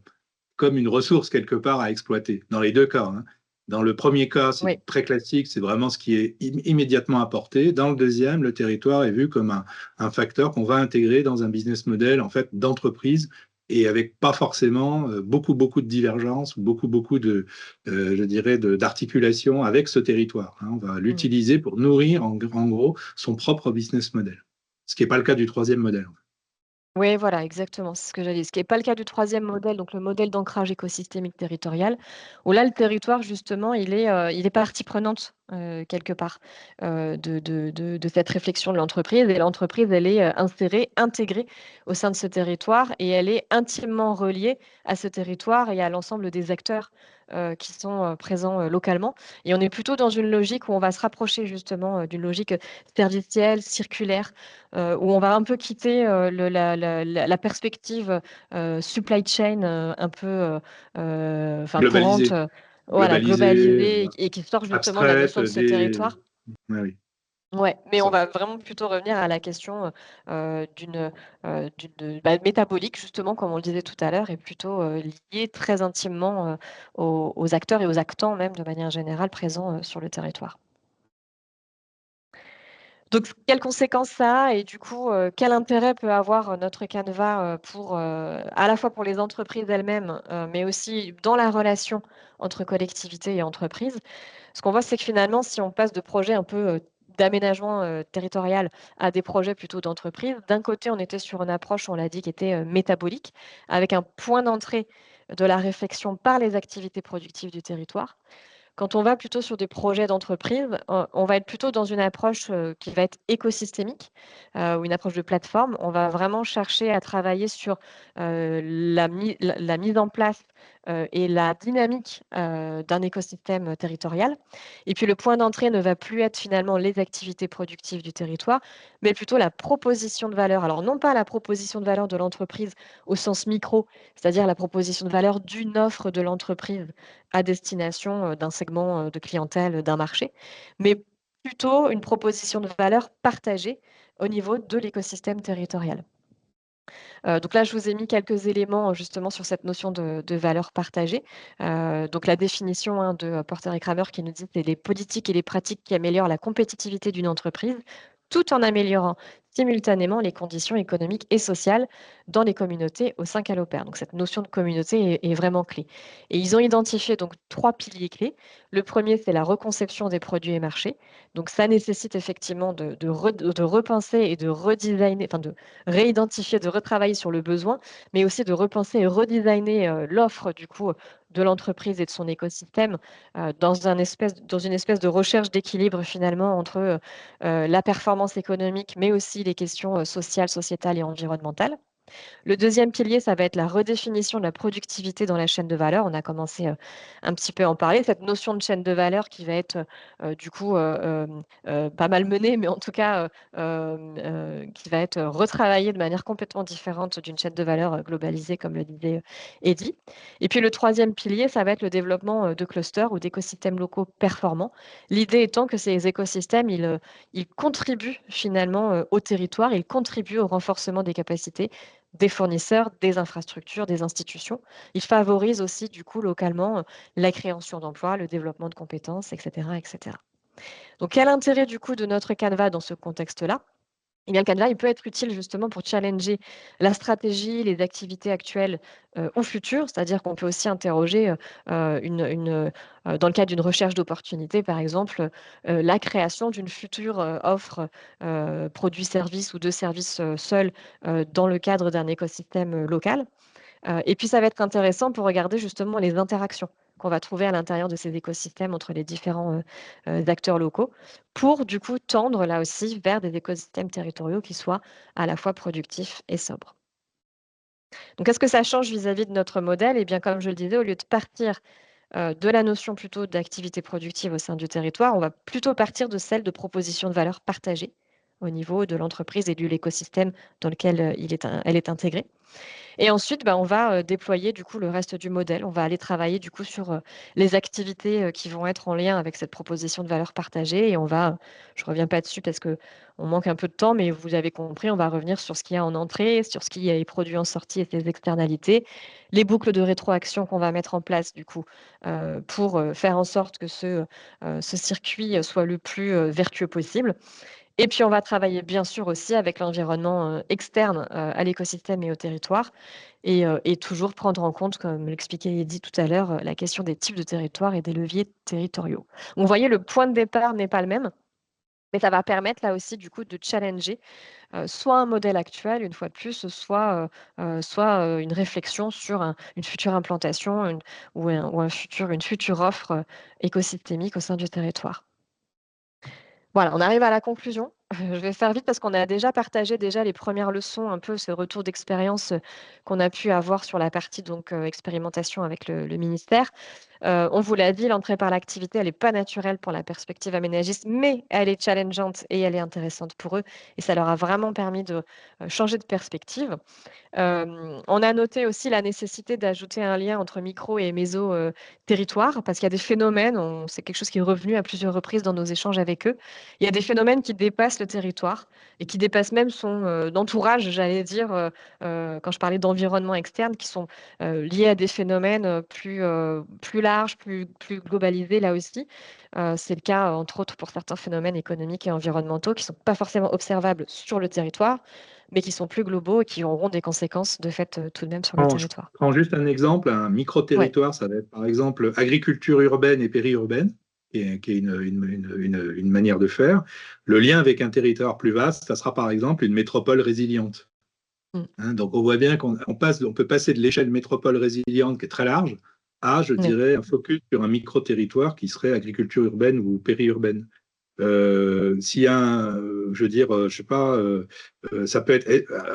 une ressource quelque part à exploiter, dans les deux cas. Hein. Dans le premier cas, c'est Oui, très classique, c'est vraiment ce qui est immédiatement apporté. Dans le deuxième, le territoire est vu comme un facteur qu'on va intégrer dans un business model en fait d'entreprise et avec pas forcément beaucoup de divergences ou beaucoup je dirais, d'articulation avec ce territoire. Hein. On va mmh. l'utiliser pour nourrir en gros son propre business model, ce qui n'est pas le cas du troisième modèle. Oui, voilà, exactement, c'est ce que j'allais dire. Ce qui est pas le cas du troisième modèle, donc le modèle d'ancrage écosystémique territorial, où là, le territoire justement, il est partie prenante, quelque part, de cette réflexion de l'entreprise et l'entreprise, elle est, intégrée au sein de ce territoire et elle est intimement reliée à ce territoire et à l'ensemble des acteurs, qui sont, présents, localement et on est plutôt dans une logique où on va se rapprocher justement, d'une logique, servicielle, circulaire, où on va un peu quitter, la perspective, supply chain, un peu, enfin courante, Globalisé, voilà, globalisé, globalisée et qui sort justement de la abstraite, notion de ce territoire. ouais, oui, Ouais, mais on ça. va vraiment plutôt revenir à la question, métabolique justement comme on le disait tout à l'heure et plutôt, liée très intimement, aux acteurs et aux actants même de manière générale présents, sur le territoire. Donc quelles conséquences ça a et du coup, quel intérêt peut avoir, notre canevas, pour, à la fois pour les entreprises elles-mêmes, mais aussi dans la relation entre collectivités et entreprises? Ce qu'on voit, c'est que finalement, si on passe de projets un peu, d'aménagement, territorial à des projets plutôt d'entreprise, d'un côté, on était sur une approche, on l'a dit, qui était, métabolique, avec un point d'entrée de la réflexion par les activités productives du territoire. Quand on va plutôt sur des projets d'entreprise, on va être plutôt dans une approche, qui va être écosystémique, ou une approche de plateforme. On va vraiment chercher à travailler sur, la mise en place, et la dynamique, d'un écosystème, territorial et puis le point d'entrée ne va plus être finalement les activités productives du territoire, mais plutôt la proposition de valeur. Alors non pas la proposition de valeur de l'entreprise au sens micro, c'est-à-dire la proposition de valeur d'une offre de l'entreprise à destination, d'un segment, de clientèle, d'un marché, mais plutôt une proposition de valeur partagée au niveau de l'écosystème territorial. Donc là, je vous ai mis quelques éléments, justement sur cette notion de valeur partagée. Donc la définition, hein, de Porter et Kramer qui nous dit: «C'est les politiques et les pratiques qui améliorent la compétitivité d'une entreprise, tout en améliorant simultanément les conditions économiques et sociales dans les communautés au sein qu'elle opère». Donc cette notion de communauté est vraiment clé et ils ont identifié donc 3 piliers clés. Le premier, c'est la reconception des produits et marchés. Donc ça nécessite effectivement de repenser et de redesigner, enfin de réidentifier, de retravailler sur le besoin, mais aussi de repenser et redesigner, l'offre du coup, de l'entreprise et de son écosystème, dans une espèce de recherche d'équilibre finalement entre, la performance économique, mais aussi les questions, sociales, sociétales et environnementales. Le deuxième pilier, ça va être la redéfinition de la productivité dans la chaîne de valeur. On a commencé, un petit peu à en parler. Cette notion de chaîne de valeur qui va être, du coup, pas malmenée, mais en tout cas, qui va être retravaillée de manière complètement différente d'une chaîne de valeur, globalisée comme le disait, Eddy. Et puis le troisième pilier, ça va être le développement, de clusters ou d'écosystèmes locaux performants. L'idée étant que ces écosystèmes, ils contribuent finalement, au territoire, ils contribuent au renforcement des capacités des fournisseurs, des infrastructures, des institutions. Ils favorisent aussi du coup localement, la création d'emplois, le développement de compétences et cetera et cetera. Donc quel intérêt du coup de notre Canva dans ce contexte-là? Eh bien, le Canva, il peut être utile justement pour challenger la stratégie, les activités actuelles, ou futures. C'est-à-dire qu'on peut aussi interroger, dans le cadre d'une recherche d'opportunités, par exemple, la création d'une future, offre, produit-service ou de services, seuls, dans le cadre d'un écosystème, local. Et puis ça va être intéressant pour regarder justement les interactions qu'on va trouver à l'intérieur de ces écosystèmes entre les différents, acteurs locaux, pour du coup tendre là aussi vers des écosystèmes territoriaux qui soient à la fois productifs et sobres. Donc qu'est-ce que ça change vis-à-vis de notre modèle? Eh bien, comme je le disais, au lieu de partir, de la notion plutôt d'activité productive au sein du territoire, on va plutôt partir de celle de proposition de valeur partagée au niveau de l'entreprise et de l'écosystème dans lequel, elle est intégrée. Et ensuite, bah, on va, déployer du coup le reste du modèle. On va aller travailler du coup sur, les activités, qui vont être en lien avec cette proposition de valeur partagée et on va, je reviens pas dessus parce qu'on manque un peu de temps, mais vous avez compris, on va revenir sur ce qu'il y a en entrée, sur ce qui est produit en sortie et ses externalités, les boucles de rétroaction qu'on va mettre en place du coup, pour, faire en sorte que ce circuit, soit le plus, vertueux possible. Et puis on va travailler bien sûr aussi avec l'environnement, externe, à l'écosystème et au territoire et toujours prendre en compte, comme l'expliquait Eddy tout à l'heure, la question des types de territoires et des leviers territoriaux. Donc vous voyez, le point de départ n'est pas le même, mais ça va permettre là aussi du coup de challenger, soit un modèle actuel une fois de plus, soit une réflexion sur une future implantation, une future offre, écosystémique au sein du territoire. Voilà, on arrive à la conclusion. Je vais faire vite parce qu'on a déjà partagé les premières leçons, un peu ce retour d'expérience, qu'on a pu avoir sur la partie donc expérimentation avec le ministère. On vous l'a dit, l'entrée par l'activité, elle est pas naturelle pour la perspective aménagiste, mais elle est challengeante et elle est intéressante pour eux et ça leur a vraiment permis de, changer de perspective. On a noté aussi la nécessité d'ajouter un lien entre micro et méso, territoire, parce qu'il y a des phénomènes, c'est quelque chose qui est revenu à plusieurs reprises dans nos échanges avec eux. Il y a des phénomènes qui dépassent le territoire et qui dépassent même son, entourage, j'allais dire, quand je parlais d'environnement externe, qui sont, liés à des phénomènes, plus larges, plus globalisés là aussi. C'est le cas, entre autres, pour certains phénomènes économiques et environnementaux qui ne sont pas forcément observables sur le territoire, mais qui sont plus globaux et qui auront des conséquences de fait, tout de même sur le Je territoire. prends juste un exemple, un Ouais. micro-territoire, ça va être par exemple agriculture urbaine et périurbaine, qui est une manière de faire. Le lien avec un territoire plus vaste, ça sera par exemple une métropole résiliente. Mmh. Hein, donc on voit bien on peut passer de l'échelle métropole résiliente, qui est très large, à, je Ouais. dirais, un focus sur un micro-territoire qui serait agriculture urbaine ou périurbaine. S'il y a je veux dire, je sais pas, ça peut être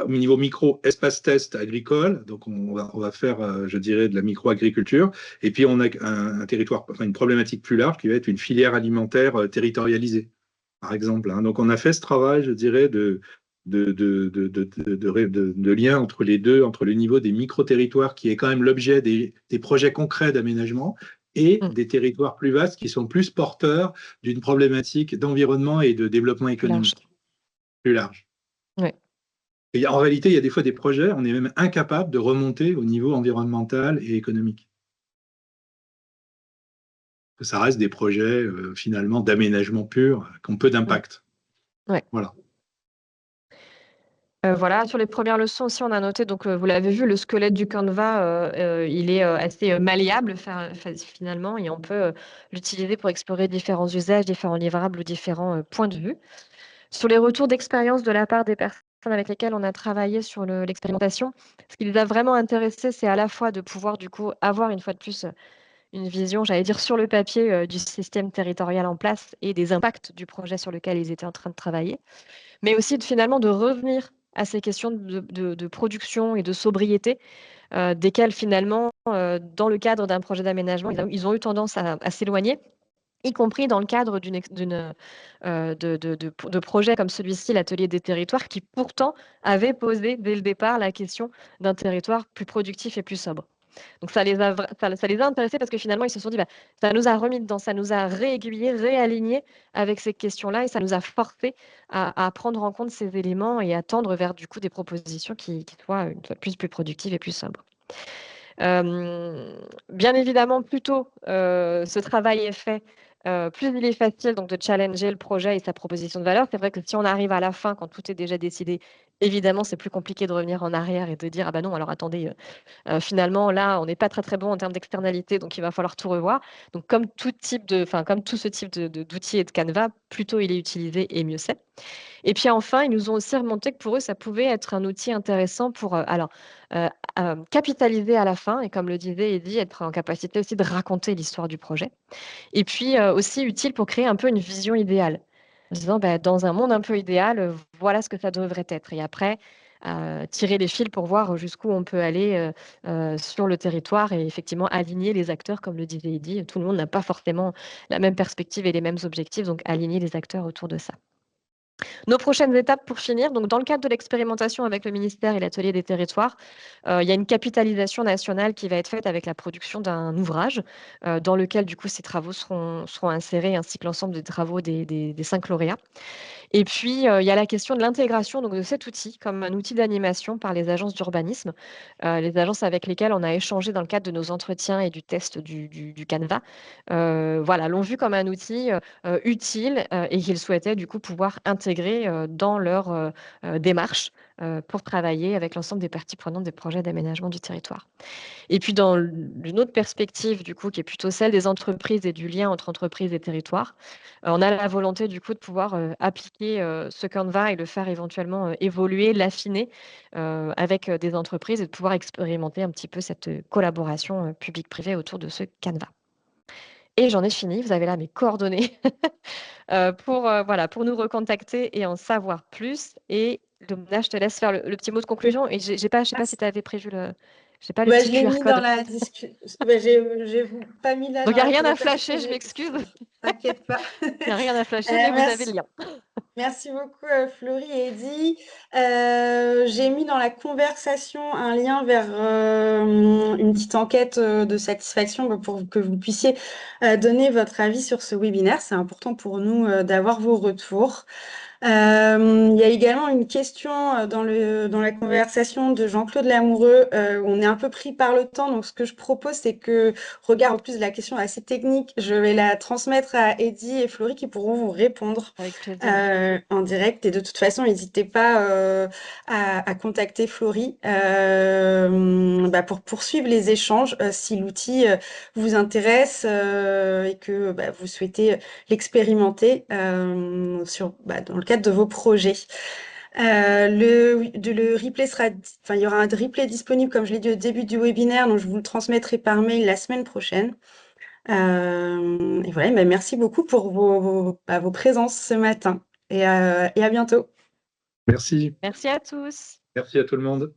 au niveau micro, espace test agricole, donc on va faire, je dirais, de la micro-agriculture, et puis on a un territoire, enfin une problématique plus large qui va être une filière alimentaire territorialisée, par exemple. Hein. Donc on a fait ce travail, je dirais, de lien entre les deux, entre le niveau des micro-territoires, qui est quand même l'objet des projets concrets d'aménagement, et Mmh. des territoires plus vastes qui sont plus porteurs d'une problématique d'environnement et de développement Plus large. économique plus large. Ouais. Et en réalité, il y a des fois des projets, on est même incapable de remonter au niveau environnemental et économique. Ça reste des projets finalement d'aménagement pur, qui ont peu Mmh. d'impact. Ouais. Voilà. Voilà, sur les premières leçons aussi, on a noté donc, vous l'avez vu, le squelette du Canva, il est, assez, malléable finalement et on peut, l'utiliser pour explorer différents usages, différents livrables ou différents, points de vue. Sur les retours d'expérience de la part des personnes avec lesquelles on a travaillé sur l'expérimentation, ce qui les a vraiment intéressés, c'est à la fois de pouvoir du coup avoir une fois de plus, une vision, j'allais dire sur le papier, du système territorial en place et des impacts du projet sur lequel ils étaient en train de travailler. Mais aussi finalement de revenir à ces questions de production et de sobriété, desquelles finalement, dans le cadre d'un projet d'aménagement, ils ont eu tendance à s'éloigner, y compris dans le cadre de projets comme celui-ci, l'Atelier des territoires, qui pourtant avait posé dès le départ la question d'un territoire plus productif et plus sobre. Donc ça les a intéressés parce que finalement, ils se sont dit: «Bah, ça nous a remis dedans, ça nous a réaiguillés, réalignés avec ces questions-là et ça nous a forcés à prendre en compte ces éléments et à tendre vers du coup des propositions qui soient, une fois de plus productives et plus sobres». Bien évidemment, plus tôt, ce travail est fait, plus il est facile donc de challenger le projet et sa proposition de valeur. C'est vrai que si on arrive à la fin, quand tout est déjà décidé, évidemment, c'est plus compliqué de revenir en arrière et de dire: «Ah bah non, alors attendez, finalement, là, on n'est pas très, très bon en termes d'externalité, donc il va falloir tout revoir. Donc comme tout ce type d'outils et de canevas, plus tôt il est utilisé et mieux c'est. Et puis enfin, ils nous ont aussi remonté que pour eux, ça pouvait être un outil intéressant pour, heu, capitaliser à la fin et comme le disait Eddy, être en capacité aussi de raconter l'histoire du projet. Et puis, aussi utile pour créer un peu une vision idéale. En se disant: «Bah, dans un monde un peu idéal, voilà ce que ça devrait être» et après, tirer les fils pour voir jusqu'où on peut aller, sur le territoire et effectivement aligner les acteurs comme le disait Eddy. Tout le monde n'a pas forcément la même perspective et les mêmes objectifs, donc aligner les acteurs autour de ça. Nos prochaines étapes pour finir, donc dans le cadre de l'expérimentation avec le ministère et l'Atelier des territoires, il y a une capitalisation nationale qui va être faite avec la production d'un ouvrage, dans lequel du coup ces travaux seront insérés ainsi que l'ensemble des travaux des 5 lauréats. Et puis, il y a la question de l'intégration donc de cet outil comme un outil d'animation par les agences d'urbanisme, les agences avec lesquelles on a échangé dans le cadre de nos entretiens et du test du Canva. Voilà, l'ont vu comme un outil, utile, et qu'ils souhaitaient du coup pouvoir intégrer, dans leur, démarche, pour travailler avec l'ensemble des parties prenantes des projets d'aménagement du territoire. Et puis dans une autre perspective du coup qui est plutôt celle des entreprises et du lien entre entreprises et territoires, on a la volonté du coup de pouvoir, appliquer, ce Canva et le faire éventuellement, évoluer, l'affiner, avec, des entreprises et de pouvoir expérimenter un petit peu cette, collaboration, public-privé autour de ce Canva. Et j'en ai fini. Vous avez là mes coordonnées voilà, pour nous recontacter et en savoir plus. Et Lumna, je te laisse faire le petit mot de conclusion. Et je sais pas si tu avais prévu j'ai pas le Bah, petit je l'ai QR mis dans code. la discussion. Bah, j'ai pas mis là Donc, dans il n'y a la rien à conversation. flasher, je m'excuse. T'inquiète pas. Il n'y a rien à flasher, mais vous avez le Merci. lien. Merci beaucoup, Florie et Eddy. J'ai mis dans la conversation un lien vers une petite enquête de satisfaction pour que vous puissiez donner votre avis sur ce webinaire. C'est important pour nous d'avoir vos retours. Il y a également une question dans la conversation de Jean-Claude Lamoureux où on est un peu pris par le temps. Donc, ce que je propose, c'est que, regarde, en plus de la question assez technique, je vais la transmettre à Eddy et Florie qui pourront vous répondre Avec plaisir. en direct. Et de toute façon, n'hésitez pas à contacter Florie pour poursuivre les échanges si l'outil vous intéresse et que vous souhaitez l'expérimenter dans le cadre de vos projets. Le replay il y aura un replay disponible, comme je l'ai dit au début du webinaire, donc je vous le transmettrai par mail la semaine prochaine. Et voilà, merci beaucoup pour vos présences ce matin et à bientôt. Merci. Merci à tous. Merci à tout le monde.